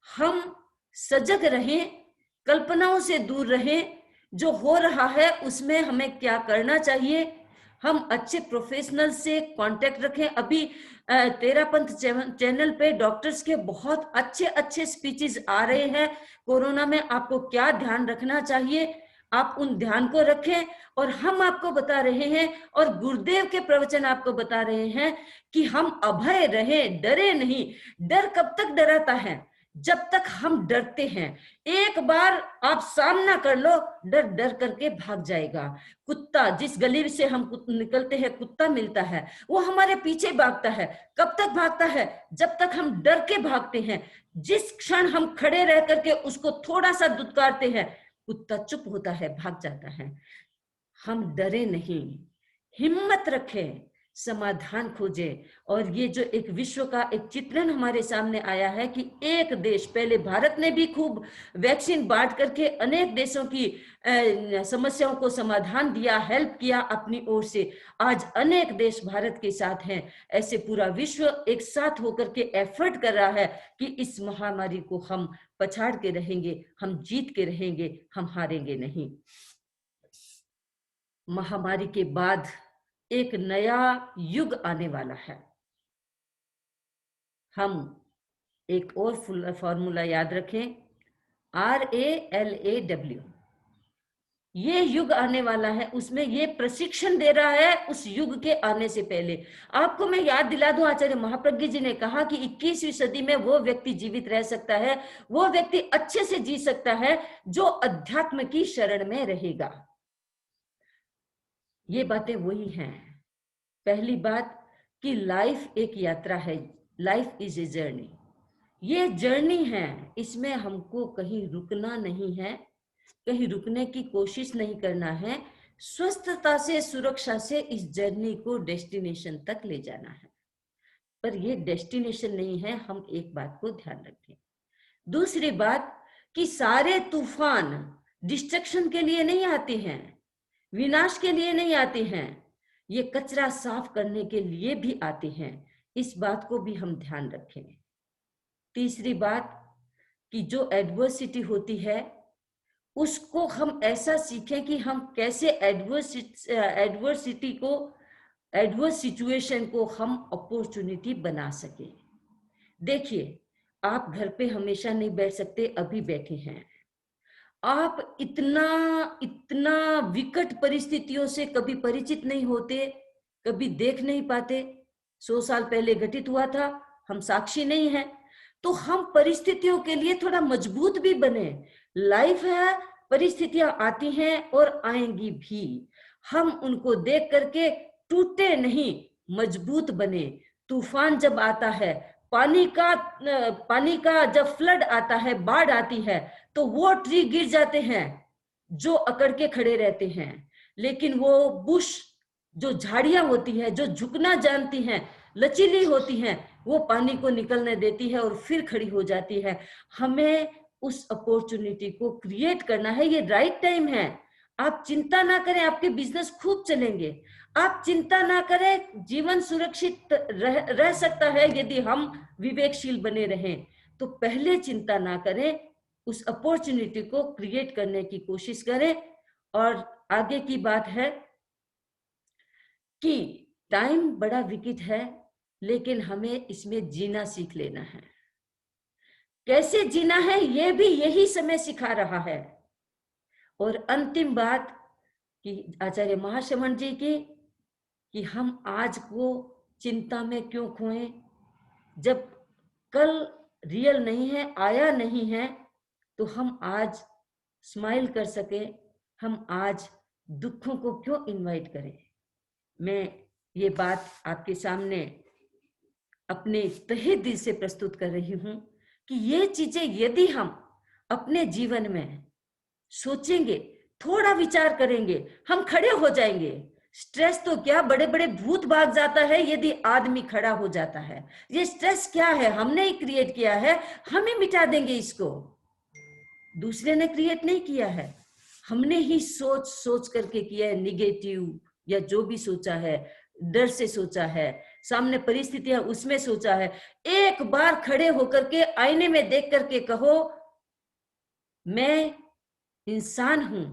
हम सजग रहें, कल्पनाओं से दूर रहें। जो हो रहा है उसमें हमें क्या करना चाहिए, हम अच्छे प्रोफेशनल से कांटेक्ट रखें। अभी तेरा पंथ चैनल पे डॉक्टर्स के बहुत अच्छे अच्छे स्पीचेस आ रहे हैं। कोरोना में आपको क्या ध्यान रखना चाहिए, आप उन ध्यान को रखें और हम आपको बता रहे हैं और गुरुदेव के प्रवचन आपको बता रहे हैं कि हम अभय रहें, डरे नहीं। डर कब तक डराता है, जब तक हम डरते हैं। एक बार आप सामना कर लो, डर डर करके भाग जाएगा। कुत्ता, जिस गली से हम निकलते हैं कुत्ता मिलता है, वो हमारे पीछे भागता है। कब तक भागता है, जब तक हम डर के भागते हैं। जिस क्षण हम खड़े रह करके उसको थोड़ा सा दुत्कारते हैं, कुत्ता चुप होता है, भाग जाता है। हम डरे नहीं, हिम्मत रखें, समाधान खोजे। और ये जो एक विश्व का एक चित्रण हमारे सामने आया है कि एक देश, पहले भारत ने भी खूब वैक्सीन बांट करके अनेक देशों की समस्याओं को समाधान दिया, हेल्प किया अपनी ओर से। आज अनेक देश भारत के साथ हैं। ऐसे पूरा विश्व एक साथ होकर के एफर्ट कर रहा है कि इस महामारी को हम पछाड़ के रहेंगे, हम जीत के रहेंगे, हम हारेंगे नहीं। महामारी के बाद एक नया युग आने वाला है। हम एक और फॉर्मूला याद रखें, RALAW। ये युग आने वाला है, उसमें ये प्रशिक्षण दे रहा है उस युग के आने से पहले। आपको मैं याद दिला दूं, आचार्य महाप्रज्ञ जी ने कहा कि 21वीं सदी में वो व्यक्ति जीवित रह सकता है, वो व्यक्ति अच्छे से जी सकता है जो अध्यात्म की शरण में रहेगा। ये बातें वही हैं। पहली बात कि लाइफ एक यात्रा है, लाइफ इज ए जर्नी। ये जर्नी है, इसमें हमको कहीं रुकना नहीं है, कहीं रुकने की कोशिश नहीं करना है। स्वस्थता से, सुरक्षा से इस जर्नी को डेस्टिनेशन तक ले जाना है। पर ये डेस्टिनेशन नहीं है, हम एक बात को ध्यान रखें। दूसरी बात कि सारे तूफान डिस्ट्रक्शन के लिए नहीं आते हैं, विनाश के लिए नहीं आते हैं, ये कचरा साफ करने के लिए भी आते हैं। इस बात को भी हम ध्यान रखें। तीसरी बात कि जो एडवर्सिटी होती है उसको हम ऐसा सीखें कि हम कैसे एडवर्सिटी को, एडवर्स सिचुएशन को हम अपॉर्चुनिटी बना सके। देखिए, आप घर पे हमेशा नहीं बैठ सकते, अभी बैठे हैं आप, इतना विकट परिस्थितियों से कभी परिचित नहीं होते, कभी देख नहीं पाते। 100 साल पहले घटित हुआ था, हम साक्षी नहीं हैं, तो हम परिस्थितियों के लिए थोड़ा मजबूत भी बने। लाइफ है, परिस्थितियां आती हैं और आएंगी भी, हम उनको देख करके टूटे नहीं, मजबूत बने। तूफान जब आता है, पानी का जब फ्लड आता है, बाढ़ आती है, तो वो ट्री गिर जाते हैं जो अकड़ के खड़े रहते हैं, लेकिन वो बुश, जो झाड़ियां होती है, जो झुकना जानती हैं, लचीली होती हैं, वो पानी को निकलने देती है और फिर खड़ी हो जाती है। हमें उस अपॉर्चुनिटी को क्रिएट करना है, ये राइट टाइम है। आप चिंता ना करें, आपके बिजनेस खूब चलेंगे। आप चिंता ना करें, जीवन सुरक्षित रह सकता है यदि हम विवेकशील बने रहें। तो पहले चिंता ना करें, उस अपॉर्चुनिटी को क्रिएट करने की कोशिश करें। और आगे की बात है कि टाइम बड़ा विकट है, लेकिन हमें इसमें जीना सीख लेना है। कैसे जीना है ये भी यही समय सिखा रहा है। और अंतिम बात कि आचार्य महाश्रमण जी की, कि हम आज को चिंता में क्यों खोएं, जब कल रियल नहीं है, आया नहीं है, तो हम आज स्माइल कर सके, हम आज दुखों को क्यों इनवाइट करें। मैं ये बात आपके सामने अपने तहे दिल से प्रस्तुत कर रही हूं कि ये चीजें यदि हम अपने जीवन में सोचेंगे, थोड़ा विचार करेंगे, हम खड़े हो जाएंगे। स्ट्रेस तो क्या, बड़े बड़े भूत भाग जाता है यदि आदमी खड़ा हो जाता है। ये स्ट्रेस क्या है, हमने ही क्रिएट किया है, हम ही मिटा देंगे इसको। दूसरे ने क्रिएट नहीं किया है, हमने ही सोच सोच करके किया है। निगेटिव या जो भी सोचा है, डर से सोचा है, सामने परिस्थितियां उसमें सोचा है। एक बार खड़े होकर के आईने में देख करके कहो, मैं इंसान हूं,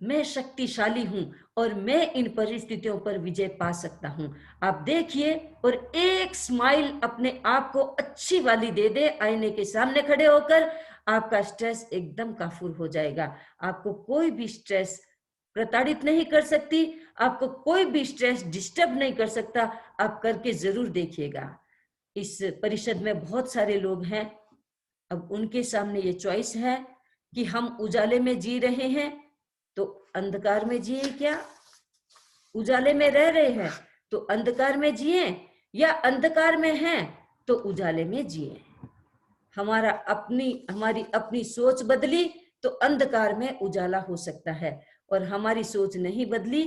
मैं शक्तिशाली हूं और मैं इन परिस्थितियों पर विजय पा सकता हूं। आप देखिए और एक स्माइल अपने आप को अच्छी वाली दे दे आईने के सामने खड़े होकर, आपका स्ट्रेस एकदम काफूर हो जाएगा। आपको कोई भी स्ट्रेस प्रताड़ित नहीं कर सकती, आपको कोई भी स्ट्रेस डिस्टर्ब नहीं कर सकता। आप करके जरूर देखिएगा। इस परिषद में बहुत सारे लोग हैं, अब उनके सामने ये चॉइस है कि हम उजाले में जी रहे हैं तो अंधकार में जिए, क्या उजाले में रह रहे हैं तो अंधकार में जिए, या अंधकार में हैं तो उजाले में जिए। हमारी अपनी सोच बदली तो अंधकार में उजाला हो सकता है, और हमारी सोच नहीं बदली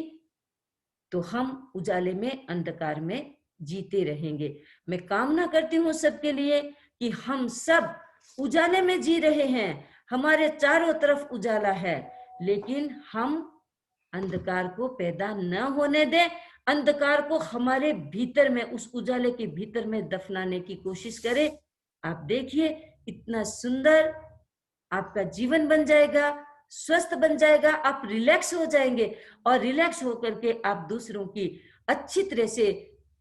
तो हम उजाले में अंधकार में जीते रहेंगे। मैं कामना करती हूँ सबके लिए कि हम सब उजाले में जी रहे हैं, हमारे चारों तरफ उजाला है, लेकिन हम अंधकार को पैदा न होने दें। अंधकार को हमारे भीतर में, उस उजाले के भीतर में दफनाने की कोशिश करें। आप देखिए इतना सुंदर आपका जीवन बन जाएगा, स्वस्थ बन जाएगा, आप रिलैक्स हो जाएंगे, और रिलैक्स होकर के आप दूसरों की अच्छी तरह से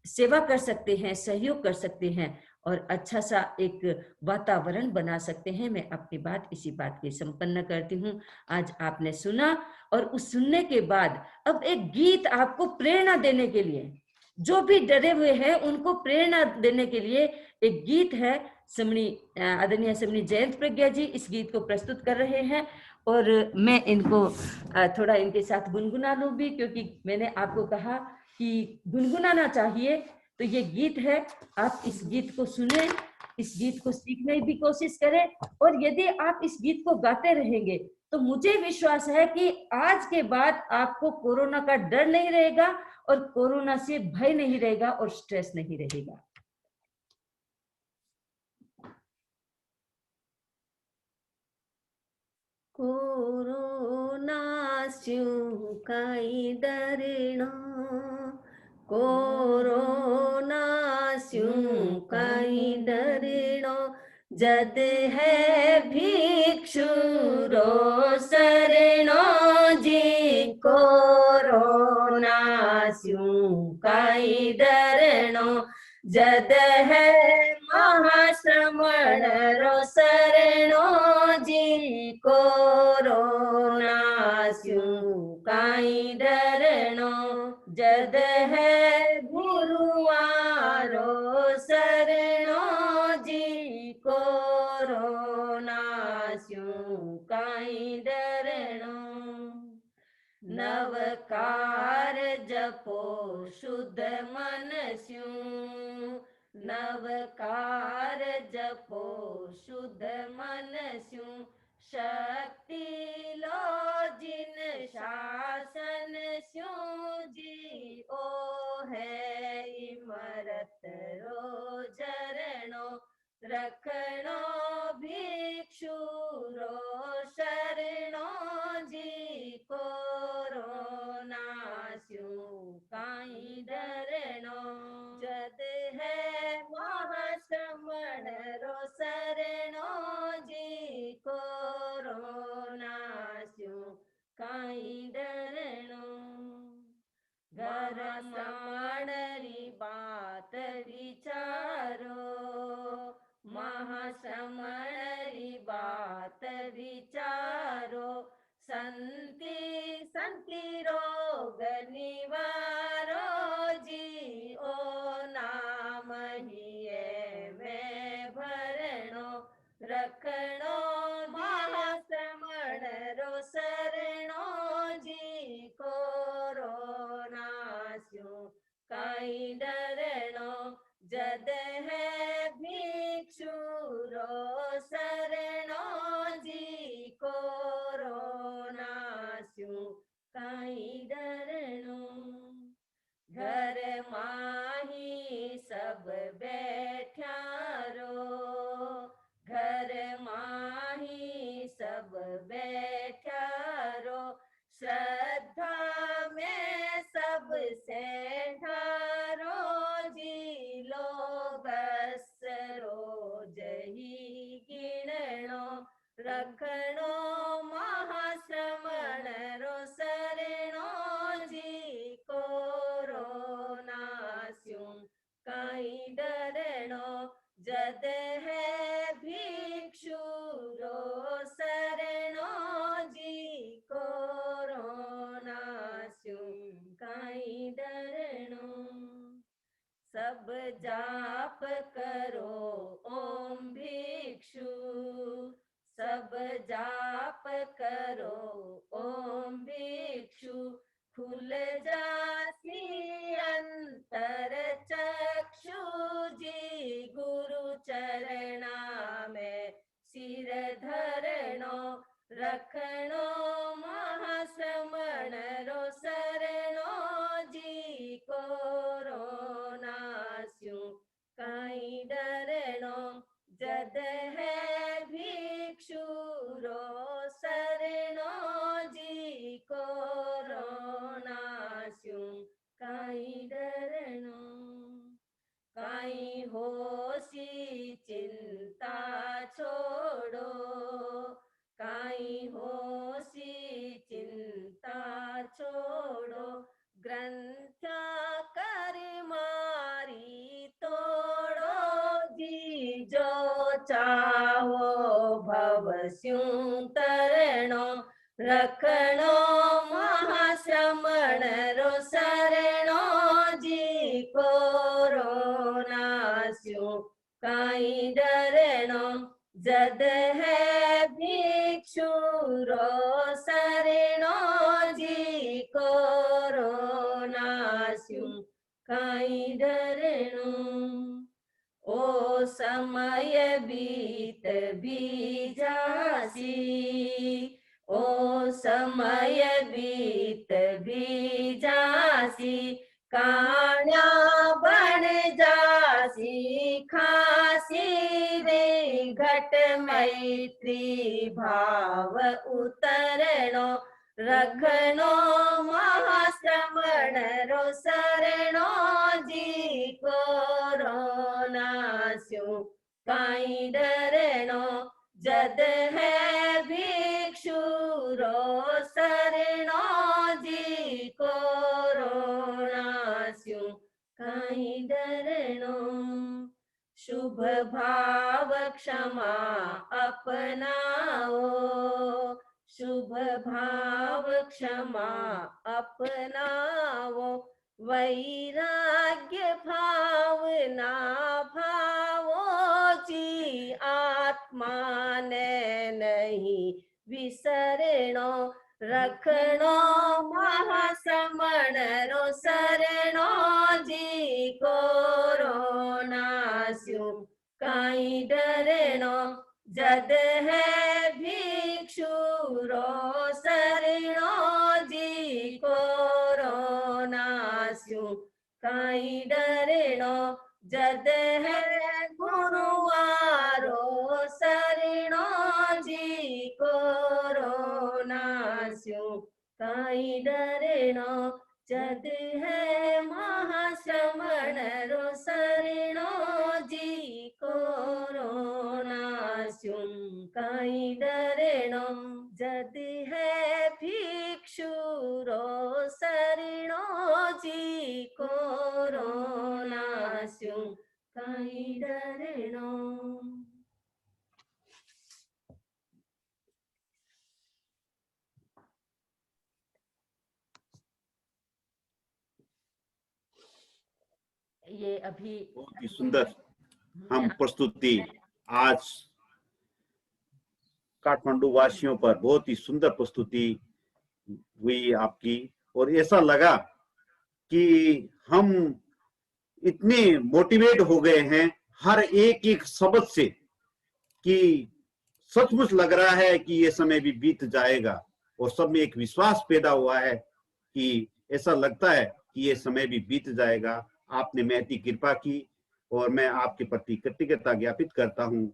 सेवा कर सकते हैं, सहयोग कर सकते हैं, और अच्छा सा एक वातावरण बना सकते हैं। मैं अपनी बात इसी बात की संपन्न करती हूँ। आज आपने सुना, और उस सुनने के बाद अब एक गीत आपको प्रेरणा देने के लिए, जो भी डरे हुए हैं उनको प्रेरणा देने के लिए एक गीत है। आदरणीय समणी जयंत प्रज्ञा जी इस गीत को प्रस्तुत कर रहे हैं, और मैं इनको थोड़ा इनके साथ गुनगुना लूं भी, क्योंकि मैंने आपको कहा कि गुनगुनाना चाहिए। तो ये गीत है, आप इस गीत को सुने, इस गीत को सीखने की कोशिश करें, और यदि आप इस गीत को गाते रहेंगे तो मुझे विश्वास है कि आज के बाद आपको कोरोना का डर नहीं रहेगा, और कोरोना से भय नहीं रहेगा, और स्ट्रेस नहीं रहेगा। कोरोना स्यूं काई डरणो, कोरोना स्यूं काई डरणो, जद है भिक्षु रो शरणो जी, कोरोना स्यूं काई डरणो, जद है महाश्रमण रो शरणो जी, कोरोना स्यूं काई डरणो, जद है गुरुवारो शरणो जी, कोरोना स्यूं काई डरणो। नवकार जपो शुद्ध मन स्यूं, नवकार जपो शुद्ध मन स्यूं, शक्ति लो जिन शासन स्यूं जी, ओ है इमरत रो झरणो, रखणो भिक्षु रो शरणो जी, कोरोना स्यूं काई डरणो, जद है महाश्रमण रो शरणो जी, कोरोना स्यूं काई डरणो। घर माणरी बात विचार
महाश्रमणरी बात विचारो, संति संति रोग निवारो जी। ओ नाम हिये में भरणो, रखणो महाश्रमण रो शरणो जी। कोरोना स्यो काई डरणो, जद है भिक्षु रो शरणो जी। कोरोना स्यो काई डरणो, घर माही सब बैठ्या रो, घर माही सब बैठ्या रो। श्रद्धा में सब से ठारो जी। लोगस रोज ही गिणनो, रखणो महाश्रमण रो शरणो जी। कोरोना स्यो काई डरणो, जद है भिक्षु रो शरणो जी। कोरोना स्यो काई डरणो, सब जाप करो ओम भिक्षु, सब जाप करो ओम भिक्षु। खुल जासी अंतर चक्षु जी। गुरु चरणा में सिर धरणो, रखणो महाश्रमण रो शरणो जी। कोरोना स्यो काई डरणो, जद है भिक्षु रो शरणो जी। कोरोना स्यो काई डरणो, काई होसी चिंता छोड़ो, काई होसी चिंता छोड़ो। ग्रंथ कर मारी तोड़ो जी। जो चाहो भव स्यूं तरणो, रखणो महाश्रमण रो शरणो जी। कोरोना स्यो काई डरणो, जद है भिक्षु रो शरणो जी। कोरोना स्यो काई डरणो, ओ समय बीत भी जासी, ओ समय बीत भी जासी। कान्या बन जासी खासी रे, घट मैत्री भाव उतरणो, रखणो महाश्रमण रो शरणो जी। कोरोना स्यो काई डरणो, जद है भिक्षु रो शरणो जी। कोरोना स्यो काई डरणो, शुभ भाव क्षमा अपनाओ, शुभ भाव क्षमा अपनाओ। वैराग्य भावना भावो जी। आत्मा ने नहीं विसरणो, रखणो महाश्रमण रो शरणो जी। कोरोना स्यो काई डरणो, जद है भिक्षु रो शरणो जी। कोरोना स्यो काई डरणो, जद है गुरुवारो शरणो जी। कोरोना स्यो काई डरणो, जद है महाश्रमण रो शरणो जी। कोरोना स्यो काई डरणो, जद है भिक्षु रो शरणो जी। कोरोना स्यो काई डरणो, ये अभी
बहुत ही सुंदर हम प्रस्तुति आज काठमांडू वासियों पर बहुत ही सुंदर प्रस्तुति हुई आपकी, और ऐसा लगा कि हम इतने मोटिवेट हो गए हैं हर एक एक शब्द से कि सचमुच लग रहा है कि ये समय भी बीत जाएगा, और सब में एक विश्वास पैदा हुआ है कि ऐसा लगता है कि ये समय भी बीत जाएगा। आपने महती कृपा की और मैं आपके प्रति कृतज्ञता ज्ञापित करता हूँ,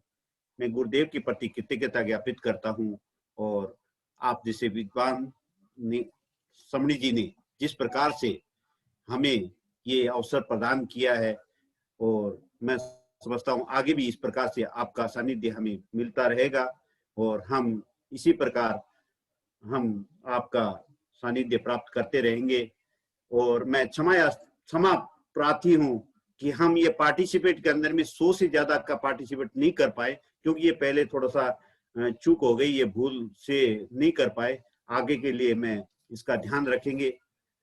मैं गुरुदेव के प्रति कृतज्ञता ज्ञापित करता हूँ। और आप जैसे विद्वान ने समणी जी ने जिस प्रकार से हमें ये अवसर प्रदान किया है, और मैं समझता हूँ आगे भी इस प्रकार से आपका सानिध्य हमें मिलता रहेगा, और हम इसी प्रकार हम आपका सानिध्य प्राप्त करते रहेंगे। और मैं क्षमा प्रार्थी हूँ कि हम ये पार्टिसिपेट के अंदर में 100 से ज्यादा का पार्टिसिपेट नहीं कर पाए, क्योंकि ये पहले थोड़ा सा चूक हो गई, ये भूल से नहीं कर पाए। आगे के लिए मैं इसका ध्यान रखेंगे,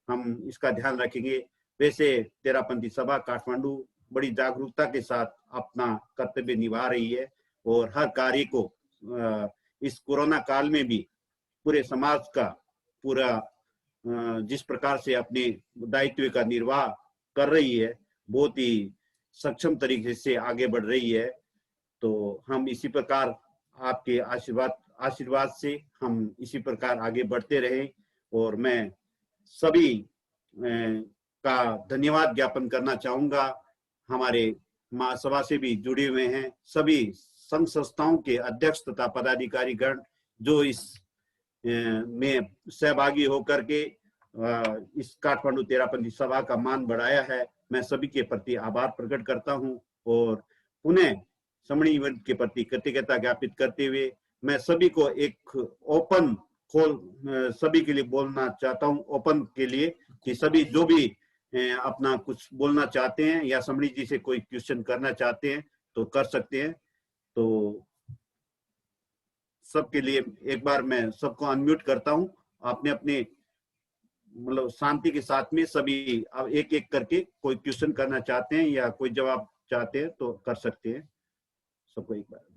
हम इसका ध्यान रखेंगे। वैसे तेरापंथी सभा काठमांडू बड़ी जागरूकता के साथ अपना कर्तव्य निभा रही है, और हर कार्य को इस कोरोना काल में भी पूरे समाज का पूरा जिस प्रकार से अपने दायित्व का निर्वाह कर रही है, बहुत ही सक्षम तरीके से आगे बढ़ रही है। तो हम इसी प्रकार आपके आशीर्वाद से हम इसी प्रकार आगे बढ़ते रहें। और मैं सभी का धन्यवाद ज्ञापन करना चाहूंगा। हमारे महासभा से भी जुड़े हुए हैं सभी संघ संस्थाओं के अध्यक्ष तथा पदाधिकारी गण जो इस में सहभागी होकर के इस काठमांडू तेरापंथी सभा का मान बढ़ाया है। मैं सभी के प्रति आभार प्रकट करता हूं, और पुनः समणी इवेंट के प्रति कृतज्ञता ज्ञापित करते हुए मैं सभी को एक ओपन खोल सभी के लिए बोलना चाहता हूं, ओपन के लिए कि सभी जो भी अपना कुछ बोलना चाहते हैं या समणी जी से कोई क्वेश्चन करना चाहते हैं तो कर सकते हैं। तो सबके लिए एक बार मैं सबको अनम्यूट करता हूं। अपने अपने मतलब शांति के साथ में सभी अब एक एक करके कोई क्वेश्चन करना चाहते हैं या कोई जवाब चाहते हैं तो कर सकते हैं, सबको एक बार।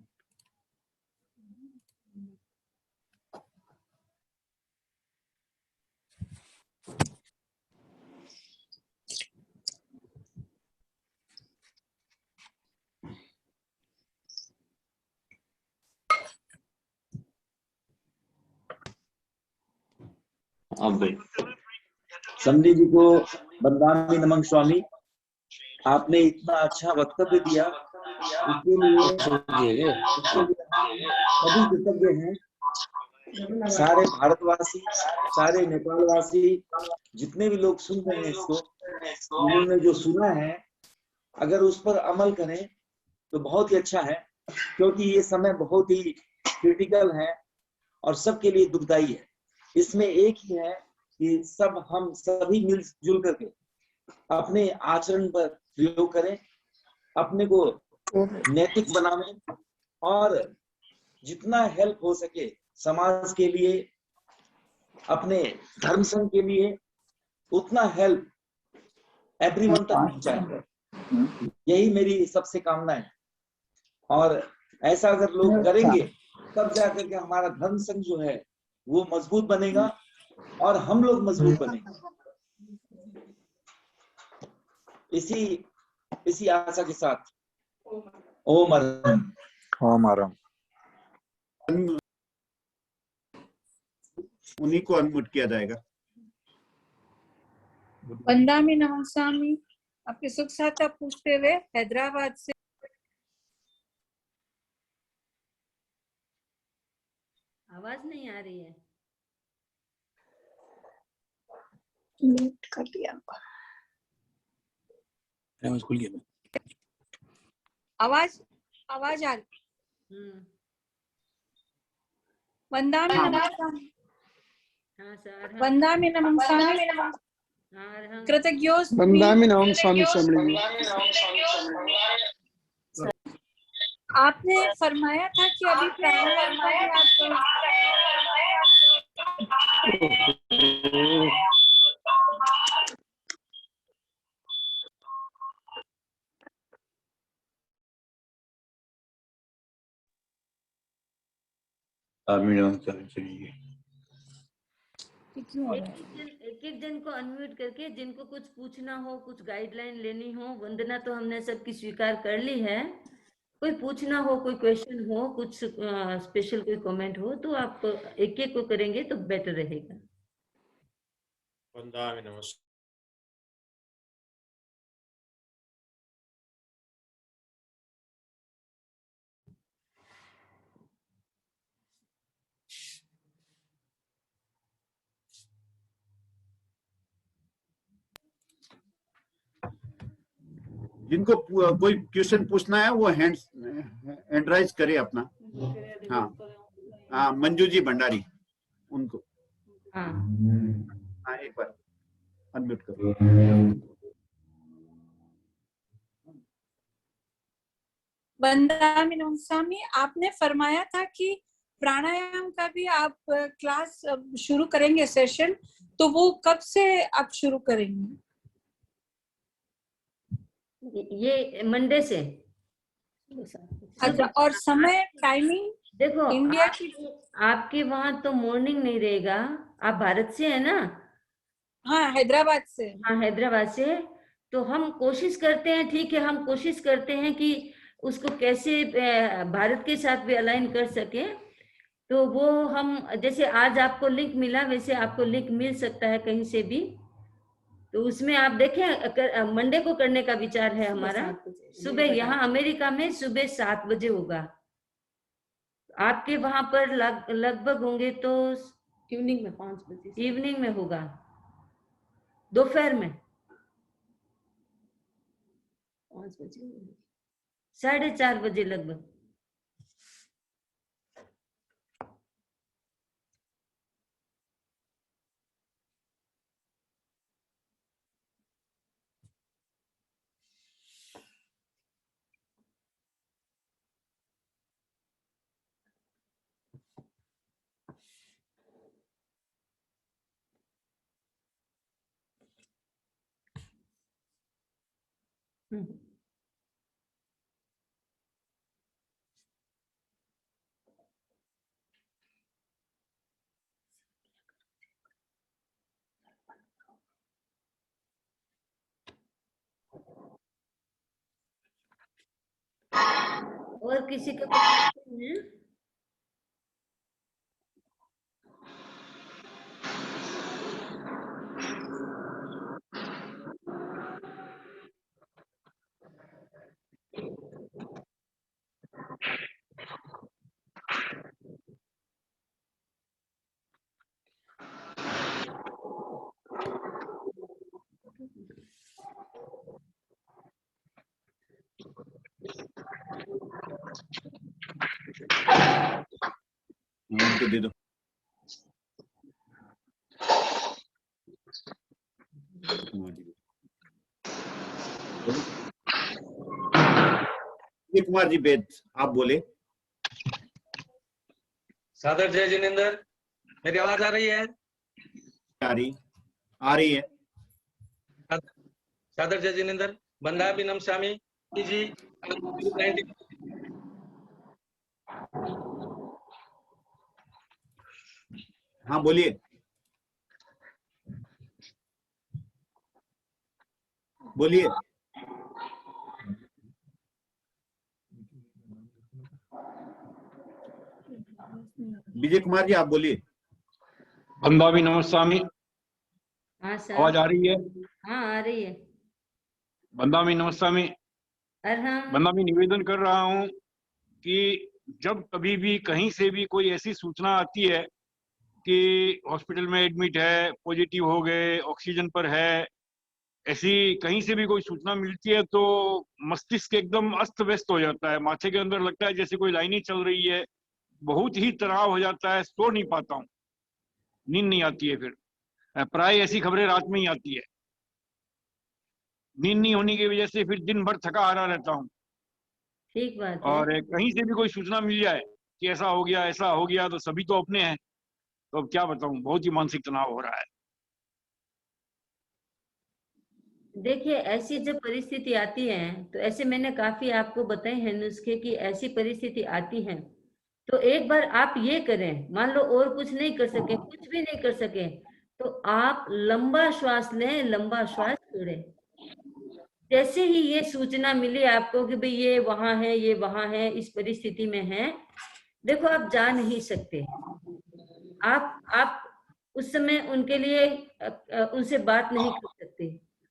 अब भाई समधी जी को बंदामी नमन स्वामी, आपने इतना अच्छा वक्तव्य दिया, इसके लिए सभी कृतज्ञ हैं। सारे भारतवासी, सारे नेपालवासी, जितने भी लोग सुन रहे हैं इसको, उन्होंने जो सुना है अगर उस पर अमल करें तो बहुत ही अच्छा है, क्योंकि ये समय बहुत ही क्रिटिकल है और सबके लिए दुखदाई है। इसमें एक ही है कि हम सभी मिलजुल करके अपने आचरण पर प्रयोग करें, अपने को नैतिक बनावें, और जितना हेल्प हो सके समाज के लिए, अपने धर्म संघ के लिए, उतना हेल्प एवरीवन तक पहुंचाएं। यही मेरी सबसे कामना है। और ऐसा अगर लोग करेंगे तब जाकर के हमारा धर्म संघ जो है वो मजबूत बनेगा और हम लोग मजबूत बनेंगे। इसी आशा के साथ ओम अरहम।
ओम अरहम।
उन्हीं को अनम्यूट किया जाएगा।
बंदामी नमन स्वामी, आपके सुख साथा पूछते हुए हैदराबाद से।
आवाज नहीं आ रही है।
म्यूट कर दिया।
खुल गया।
आवाज आ रही। बंदामी नमन स्वामी।
हाँ सर।
बंदामी नमन स्वामी, कृतज्ञोस्मि।
बंदामी नमन स्वामी समणी।
आपने फरमाया था कि अभी प्राणायाम का
चलिए।
ये क्यों हो रहा है?
एक एक जन को अनम्यूट करके जिनको कुछ पूछना हो, कुछ गाइडलाइन लेनी हो। वंदना तो हमने सबकी स्वीकार कर ली है। कोई पूछना हो, कोई क्वेश्चन हो, कुछ स्पेशल कोई कमेंट हो तो आप एक एक को करेंगे तो बेटर रहेगा।
वंदामि नमः।
जिनको कोई क्वेश्चन पूछना है वो हैंड राइज करे अपना। हाँ हाँ, मंजू जी भंडारी, उनको
हाँ
हाँ एक बार अनम्यूट करो।
वंदामि नमः स्वामी, आपने फरमाया था कि प्राणायाम का भी आप क्लास शुरू करेंगे सेशन, तो वो कब से आप शुरू करेंगे?
ये मंडे से।
अच्छा, और समय टाइमिंग?
देखो
इंडिया की
आपके वहां तो मॉर्निंग नहीं रहेगा। आप भारत से है ना?
हाँ, हैदराबाद से।
हाँ, हैदराबाद से। तो हम कोशिश करते हैं, ठीक है, हम कोशिश करते हैं कि उसको कैसे भारत के साथ भी अलाइन कर सके। तो वो हम जैसे आज आपको लिंक मिला वैसे आपको लिंक मिल सकता है कहीं से भी। तो उसमें आप देखें, मंडे को करने का विचार है हमारा। सुबह यहाँ अमेरिका में सुबह 7 बजे होगा। आपके वहां पर लगभग होंगे तो इवनिंग में 5 बजे, इवनिंग में होगा, दोपहर में 5 बजे, 4:30 बजे लगभग। और किसी का कोई क्वेश्चन है?
उनको दे दो। कुमार जी बेद, आप बोले।
सादर जय जिनेंद्र, मेरी आवाज आ रही है?
आ रही है।
सादर जय जिनेंद्र, वंदामि नमः स्वामी जी।
हाँ बोलिए बोलिए। विजय कुमार जी आप बोलिए।
वंदामि नमः स्वामी,
हाँ सर,
आवाज आ रही है?
हाँ आ रही है।
वंदामि नमः स्वामी,
अरहम,
वंदामि निवेदन कर रहा हूँ कि जब कभी भी कहीं से भी कोई ऐसी सूचना आती है कि हॉस्पिटल में एडमिट है, पॉजिटिव हो गए, ऑक्सीजन पर है, ऐसी कहीं से भी कोई सूचना मिलती है तो मस्तिष्क एकदम अस्त व्यस्त हो जाता है। माथे के अंदर लगता है जैसे कोई लाइनें चल रही है, बहुत ही तनाव हो जाता है, सो नहीं पाता हूँ, नींद नहीं आती है। फिर प्राय ऐसी खबरें रात में ही आती है। नींद नहीं होने की वजह से फिर दिन भर थका हारा रहता हूँ।
ठीक बात है।
और कहीं से भी कोई सूचना मिल जाए कि ऐसा हो गया तो सभी तो अपने हैं, तो अब क्या बताऊं, बहुत ही मानसिक तनाव हो रहा है।
देखिए, ऐसी जब परिस्थिति आती है तो ऐसे मैंने काफी आपको बताए हैं नुस्खे कि ऐसी परिस्थिति आती है
तो एक बार आप ये करें, मान लो और कुछ नहीं कर सके, कुछ भी नहीं कर सके, तो आप लंबा श्वास लें, लंबा श्वास छोड़ें। जैसे ही ये सूचना मिली आपको कि भाई ये वहां है, ये वहां है, इस परिस्थिति में है, देखो आप जा नहीं सकते, आप उस समय उनके लिए उनसे बात नहीं कर सकते।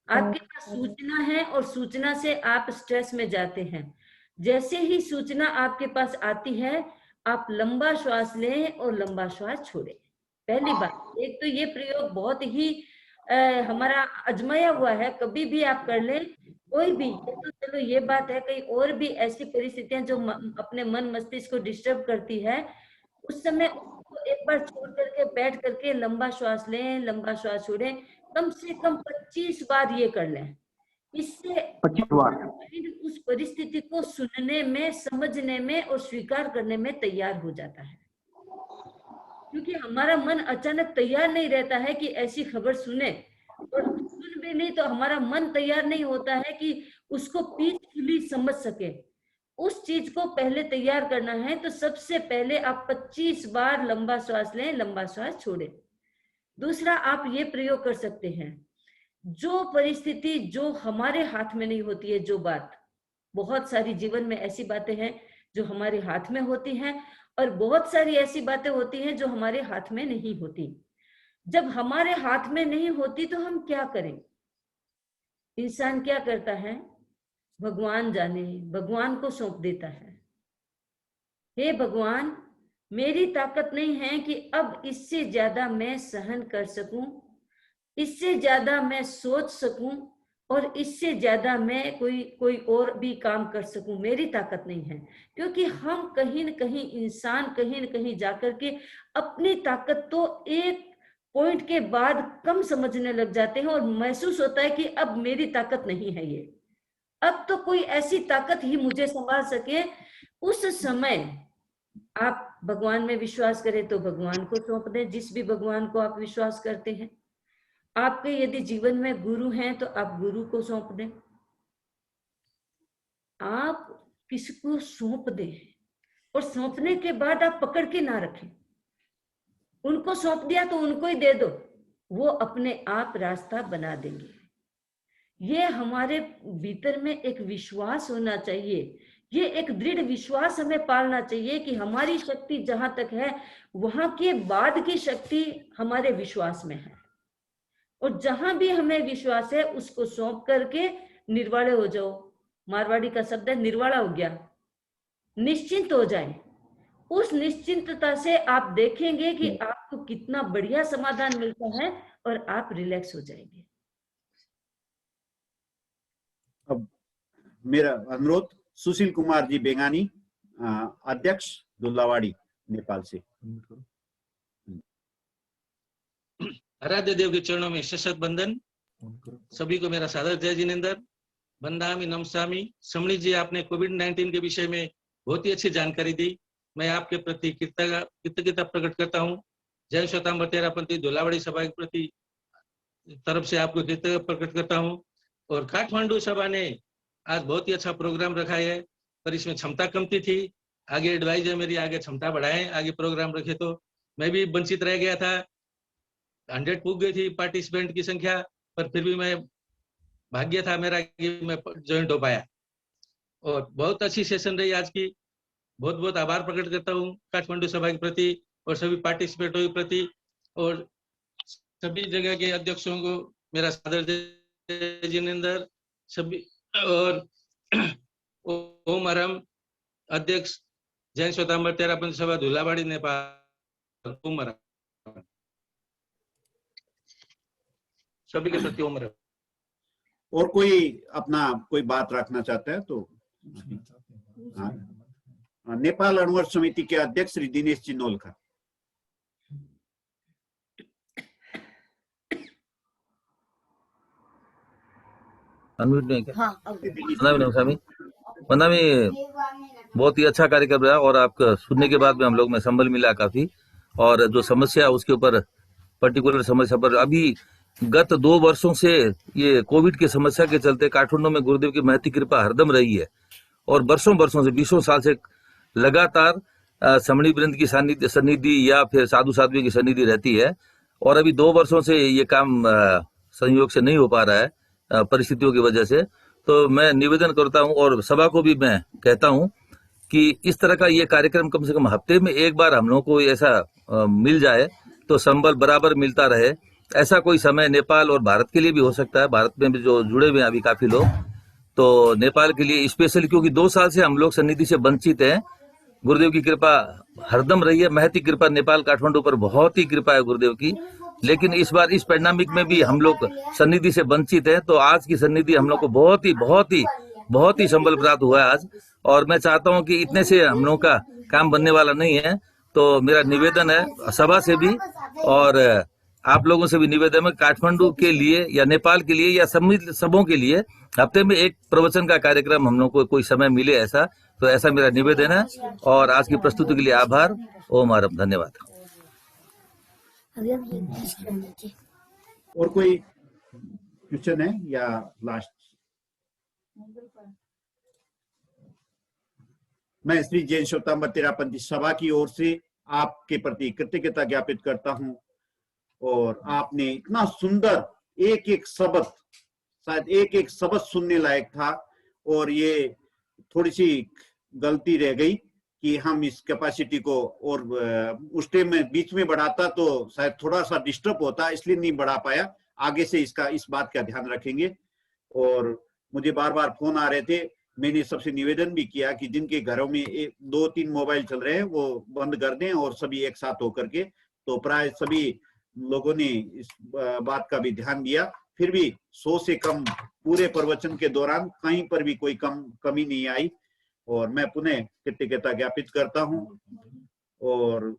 आपके पास सूचना है और सूचना से आप स्ट्रेस में जाते हैं। जैसे ही सूचना आपके पास आती है, आप लंबा श्वास लें और लंबा श्वास छोड़ें। पहली बात, एक तो ये प्रयोग बहुत ही हमारा आजमाया हुआ है, कभी भी आप कर लें, कोई भी, तो चलो ये बात है, कहीं और भी ऐसी परिस्थितियां जो अपने मन मस्तिष्क को डिस्टर्ब करती है, उस समय उसको एक बार छोड़ करके बैठ करके लंबा श्वास लें, लंबा श्वास छोड़ें, कम से कम 25 बार ये कर लें। इससे
25 बार
उस परिस्थिति को सुनने में, समझने में और स्वीकार करने में तैयार हो जाता है। क्योंकि हमारा मन अचानक तैयार नहीं रहता है कि ऐसी खबर सुने, और सुन भी नहीं तो हमारा मन तैयार नहीं होता है कि उसको पीसफुली समझ सके। उस चीज को पहले तैयार करना है, तो सबसे पहले आप 25 बार लंबा श्वास लें, लंबा श्वास छोड़ें। दूसरा, आप ये प्रयोग कर सकते हैं, जो परिस्थिति जो हमारे हाथ में नहीं होती है, जो बात, बहुत सारी जीवन में ऐसी बातें हैं जो हमारे हाथ में होती हैं, और बहुत सारी ऐसी बातें होती हैं जो हमारे हाथ में नहीं होती। जब हमारे हाथ में नहीं होती तो हम क्या करें? इंसान क्या करता है? भगवान जाने, भगवान को सौंप देता है। हे भगवान, मेरी ताकत नहीं है कि अब इससे ज्यादा मैं सहन कर सकूं, इससे ज्यादा मैं सोच सकूं, और इससे ज्यादा मैं कोई और भी काम कर सकूं, मेरी ताकत नहीं है। क्योंकि हम कहीं न कहीं, इंसान कहीं न कहीं जाकर के अपनी ताकत तो एक पॉइंट के बाद कम समझने लग जाते हैं, और महसूस होता है कि अब मेरी ताकत नहीं है ये, अब तो कोई ऐसी ताकत ही मुझे संभाल सके। उस समय आप भगवान में विश्वास करें तो भगवान को सौंप दें, जिस भी भगवान को आप विश्वास करते हैं। आपके यदि जीवन में गुरु हैं तो आप गुरु को सौंप दें। आप किसको सौंप दें, और सौंपने के बाद आप पकड़ के ना रखें। उनको सौंप दिया तो उनको ही दे दो, वो अपने आप रास्ता बना देंगे। ये हमारे भीतर में एक विश्वास होना चाहिए, ये एक दृढ़ विश्वास हमें पालना चाहिए कि हमारी शक्ति जहां तक है, वहां के बाद की शक्ति हमारे विश्वास में है। और जहां भी हमें विश्वास है, उसको सौंप करके निर्वाणे हो जाओ। मारवाड़ी का शब्द है निर्वाणा हो गया, निश्चिंत हो जाए। उस निश्चिंतता से आप देखेंगे कि आपको कितना बढ़िया समाधान मिलता है, और आप रिलैक्स हो जाएंगे।
अब मेरा अनुरोध, सुशील कुमार जी बेगानी, अध्यक्ष दुल्लावाड़ी, नेपाल से।
आराध्य देव के चरणों में सशक्त बंधन। सभी को मेरा सादर जय जिनेंद्र, वंदामि नमस्कामी। समणी जी, आपने कोविड-19 के विषय में बहुत ही अच्छी जानकारी दी। मैं आपके प्रति कृतज्ञता प्रकट करता हूँ। जय श्वेतांबर तेरापंथी धुलावाड़ी सभा के प्रति तरफ से आपको कृतज्ञता प्रकट करता हूँ। और काठमांडू सभा ने आज बहुत ही अच्छा प्रोग्राम रखा है, पर इसमें क्षमता कमती थी। आगे एडवाइस है मेरी, आगे क्षमता बढ़ाएं, आगे प्रोग्राम रखे। तो मैं भी वंचित रह गया था, 100 पुग गई थी पार्टिसिपेंट की संख्या, पर फिर भी मैं भाग्य था मेरा कि मैं ज्वाइंट हो पाया। और बहुत अच्छी सेशन रही आज की। बहुत बहुत आभार प्रकट करता हूँ काठमांडू सभा के प्रति और सभी पार्टिसिपेंटों के प्रति, और सभी जगह के अध्यक्षों को मेरा सादर जय जिनेंद्र। सभी और ओम हरम, अध्यक्ष जैन श्वेतांबर तेरापंथी सभा धुलावाड़ी नेपाल। ओम हरम सभी के प्रति। ओम हरम।
और कोई अपना कोई बात रखना चाहता है तो? नेपाल अणुवर्ष समिति के अध्यक्ष श्री दिनेश जी नोलकर।
वंदामी बहुत ही अच्छा कार्यक्रम रहा, और आपका सुनने के बाद में हम लोग में संबल मिला काफी। और जो समस्या उसके ऊपर, पर्टिकुलर समस्या पर, अभी गत 2 वर्षों से ये कोविड की समस्या के चलते काठमांडू में गुरुदेव की महती कृपा हरदम रही है, और वर्षों से 20 साल से लगातार समणी वृंद की सन्निधि या फिर साधु साध्वी की सन्निधि रहती है। और अभी 2 वर्षों से ये काम संयोग से नहीं हो पा रहा है परिस्थितियों की वजह से। तो मैं निवेदन करता हूं और सभा को भी मैं कहता हूं कि इस तरह का ये कार्यक्रम कम से कम हफ्ते में एक बार हम लोगों को ऐसा मिल जाए तो संबल बराबर मिलता रहे। ऐसा कोई समय नेपाल और भारत के लिए भी हो सकता है, भारत में भी जो जुड़े हुए हैं अभी काफी लोग, तो नेपाल के लिए स्पेशल, क्योंकि 2 साल से हम लोग सन्निधि से वंचित हैं। गुरुदेव की कृपा हरदम रही है, महती कृपा नेपाल काठमांडू पर बहुत ही कृपा है गुरुदेव की। लेकिन इस बार इस पैंडेमिक में भी हम लोग सन्निधि से वंचित हैं, तो आज की सन्निधि हम लोग को बहुत ही संबल प्राप्त हुआ है आज। और मैं चाहता हूं कि इतने से हम लोग का काम बनने वाला नहीं है। तो मेरा निवेदन है सभा से भी और आप लोगों से भी निवेदन है, काठमांडू के लिए या नेपाल के लिए या सबों के लिए हफ्ते में एक प्रवचन का कार्यक्रम हम लोग को कोई समय मिले ऐसा, तो ऐसा मेरा निवेदन है। और आज की प्रस्तुति के लिए आभार। ओम आरम, धन्यवाद।
और कोई क्वेश्चन है या लास्ट? मैं श्री जैन श्वेतांबर तेरापंथी सभा की ओर से आपके प्रति कृतज्ञता ज्ञापित करता हूं। और आपने इतना सुंदर एक एक शब्द, शायद एक एक शब्द सुनने लायक था। और ये थोड़ी सी गलती रह गई कि हम इस कैपेसिटी को और उस टाइम में बीच में बढ़ाता तो शायद थोड़ा सा डिस्टर्ब होता, इसलिए नहीं बढ़ा पाया। आगे से इस बात का ध्यान रखेंगे। और मुझे बार बार फोन आ रहे थे, मैंने सबसे निवेदन भी किया कि जिनके घरों में 2-3 मोबाइल चल रहे हैं वो बंद कर दें और सभी एक साथ होकर के। तो प्राय सभी लोगों ने इस बात का भी ध्यान दिया। फिर भी 100 से कम पूरे प्रवचन के दौरान कहीं पर भी कोई कमी नहीं आई। और मैं पुनः कृतज्ञता ज्ञापित करता हूं। और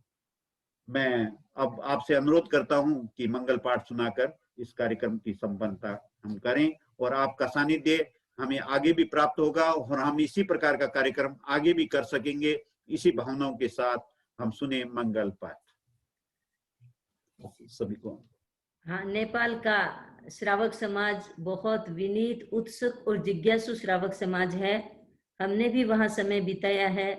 मैं अब आपसे अनुरोध करता हूं कि मंगल पाठ सुनाकर इस कार्यक्रम की संपन्नता हम करें। और आपका सानिध्य हमें आगे भी प्राप्त होगा और हम इसी प्रकार का कार्यक्रम आगे भी कर सकेंगे। इसी भावनाओं के साथ हम सुने मंगल पाठ सभी को।
हाँ, नेपाल का श्रावक समाज बहुत विनीत, उत्सुक और जिज्ञासु श्रावक समाज है। हमने भी वहाँ समय बिताया है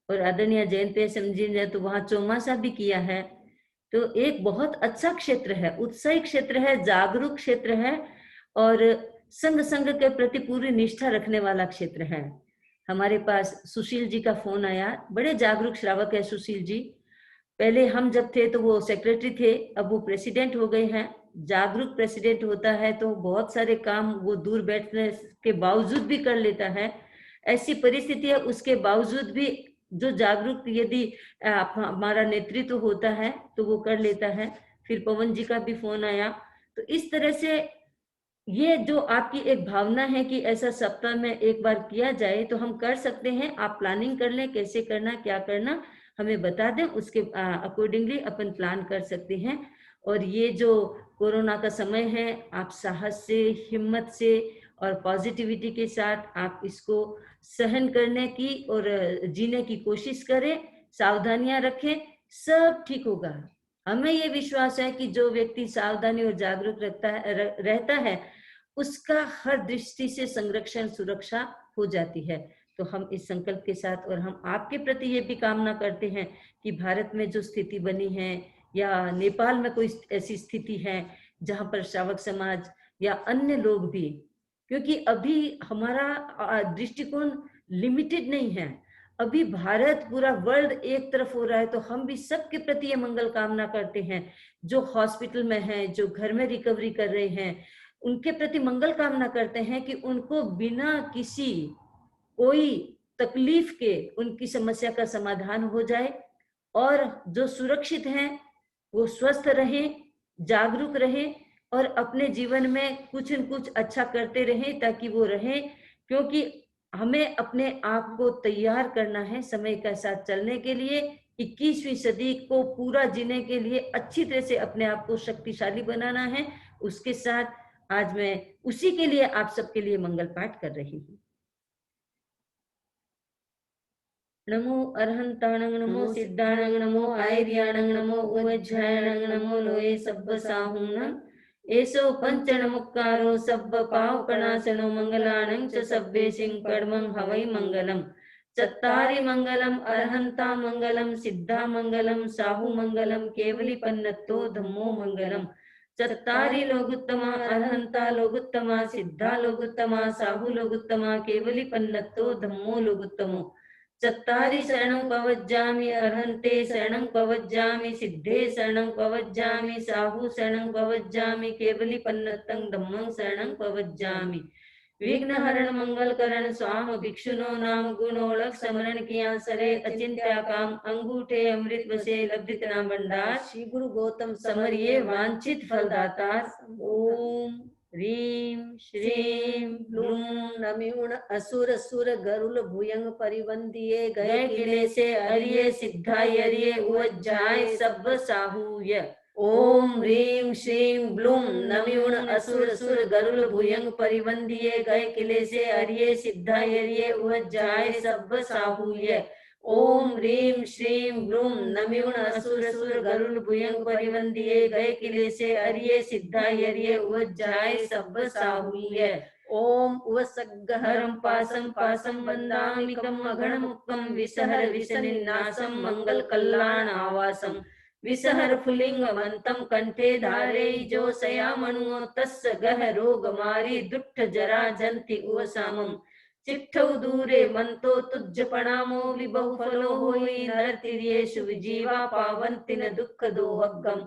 और आदरणीय जयंत पेशम जी ने तो वहाँ चौमासा भी किया है। तो एक बहुत अच्छा क्षेत्र है, उत्साही क्षेत्र है, जागरूक क्षेत्र है और संघ के प्रति पूरी निष्ठा रखने वाला क्षेत्र है। हमारे पास सुशील जी का फोन आया, बड़े जागरूक श्रावक है सुशील जी। पहले हम जब थे तो वो सेक्रेटरी थे, अब वो प्रेसिडेंट हो गए हैं। जागरूक प्रेसिडेंट होता है तो बहुत सारे काम वो दूर बैठने के बावजूद भी कर लेता है। ऐसी परिस्थिति है, उसके बावजूद भी जो जागरूक यदि हमारा नेतृत्व होता है तो वो कर लेता है। फिर पवन जी का भी फोन आया। तो इस तरह से ये जो आपकी एक भावना है कि ऐसा सप्ताह में एक बार किया जाए तो हम कर सकते हैं। आप प्लानिंग कर लें, कैसे करना, क्या करना हमें बता दें, उसके अकॉर्डिंगली अपन प्लान कर सकते हैं। और ये जो कोरोना का समय है, आप साहस से, हिम्मत से और पॉजिटिविटी के साथ आप इसको सहन करने की और जीने की कोशिश करें, सावधानियां रखें, सब ठीक होगा। हमें ये विश्वास है कि जो व्यक्ति सावधानी और जागरूक रहता है उसका हर दृष्टि से संरक्षण, सुरक्षा हो जाती है। तो हम इस संकल्प के साथ और हम आपके प्रति ये भी कामना करते हैं कि भारत में जो स्थिति बनी है या नेपाल में कोई ऐसी स्थिति है जहां पर श्रावक समाज या अन्य लोग भी, क्योंकि अभी हमारा दृष्टिकोण लिमिटेड नहीं है, अभी भारत पूरा वर्ल्ड एक तरफ हो रहा है। तो हम भी सबके प्रति ये मंगल कामना करते हैं, जो हॉस्पिटल में हैं, जो घर में रिकवरी कर रहे हैं, उनके प्रति मंगल कामना करते हैं कि उनको बिना किसी कोई तकलीफ के उनकी समस्या का समाधान हो जाए। और जो सुरक्षित हैं वो स्वस्थ रहें, जागरूक रहें और अपने जीवन में कुछ न कुछ अच्छा करते रहें ताकि वो रहें। क्योंकि हमें अपने आप को तैयार करना है समय के साथ चलने के लिए, 21वीं सदी को पूरा जीने के लिए अच्छी तरह से अपने आप को शक्तिशाली बनाना है। उसके साथ आज मैं उसी के लिए आप सबके लिए मंगल पाठ कर रही हूँ। नमो अरहंताणं, नमो सिद्धाणं, नमो आयर्याणं, नमो उवज्झायणं, नमो लोये सब्ब साहुणं। एसो पंचनमुक्कारो सब्ब पावकणासनो मंगलाणं च सब्बे सिंह परमं हवै मंगलम्। चत्तारि मंगलम अरहंता मंगलम सिद्धा मंगलम साहू मंगलम केवली पन्नतो धम्मो मंगलम। चत्तारि लोगुत्तमा अरहंता लोगुत्तमा सिद्धा लोगुत्तमा साहू लोगुत्तमा केवली पन्नतो धम्मो लोगुत्तमो। चत्तारि शरणं पवज्जामि अरहन्ते शरणं पवज्जामि सिद्धे शरणं पवज्जामि साहू शरणं पवज्जामि केवली पन्नतं धम्मं शरणं पवज्जामि। विघ्न हरण मंगल करण स्वाम भिक्षुनो नाम गुणोलक समरण किया सरे अचिंत्या काम अंगूठे अमृत बसे लब्धित नाम भंडार। श्री गुरु गौतम समरिये वांछित फलदातार। ओम ह्रीं श्रीं ब्लूं नमिउण असुर सुर गरुल भुयंग परिवंदिये गए किले से अरिये सिद्धाय अरिये उज्जाय सब साहूय। ओम ह्रीं श्रीं ब्लूं नमिउण असुर सुर गरुल भुयंग परिवंदिये गए किले से अरिये सिद्धाय अरिये उज्जाय सब साहूय। ओम ह्रीं श्रीं ब्लूं नमिउण असुर सुर गरुल भुयंग परिवंदिये गए किले से अरिये सिद्धाय अरिये उज्जाय सब साहूय। ओम उवसग्गहरं पासं पासं वंदामिकं अगणमुक्तं विसहर विषनिन्नासं मंगल कल्याण आवासं। विसहर फुलिंगमंतं कंठे धारे जो सयामणुओ तस्य गह रोग मारी दुष्ट जरा जंति उवसामं। चिट्ठौ दूरे मंतो तुज्ज प्रणामो विबहु फलो होई नरतिर्येषु विजीवा पावन्ति न दुःख दोहग्गम।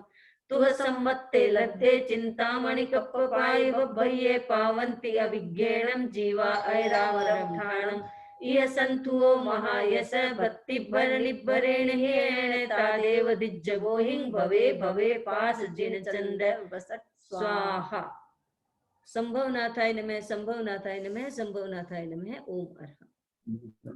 तुह सम्मत्ते लब्धे चिंतामणि कप्पपाय बभ्ये पावन्ति अभिज्ञेणं जीवा ऐरावरमठाणम्। इह संतुओ महायस भक्ति भरलिब्बरेण हेण तादेव दिज्जगो हिंग भवे भवे पास जिन चंद वसट स्वाहा। संभवनाथाय नमः संभवनाथाय नमः संभवनाथाय नमः। ओम अर्हम्।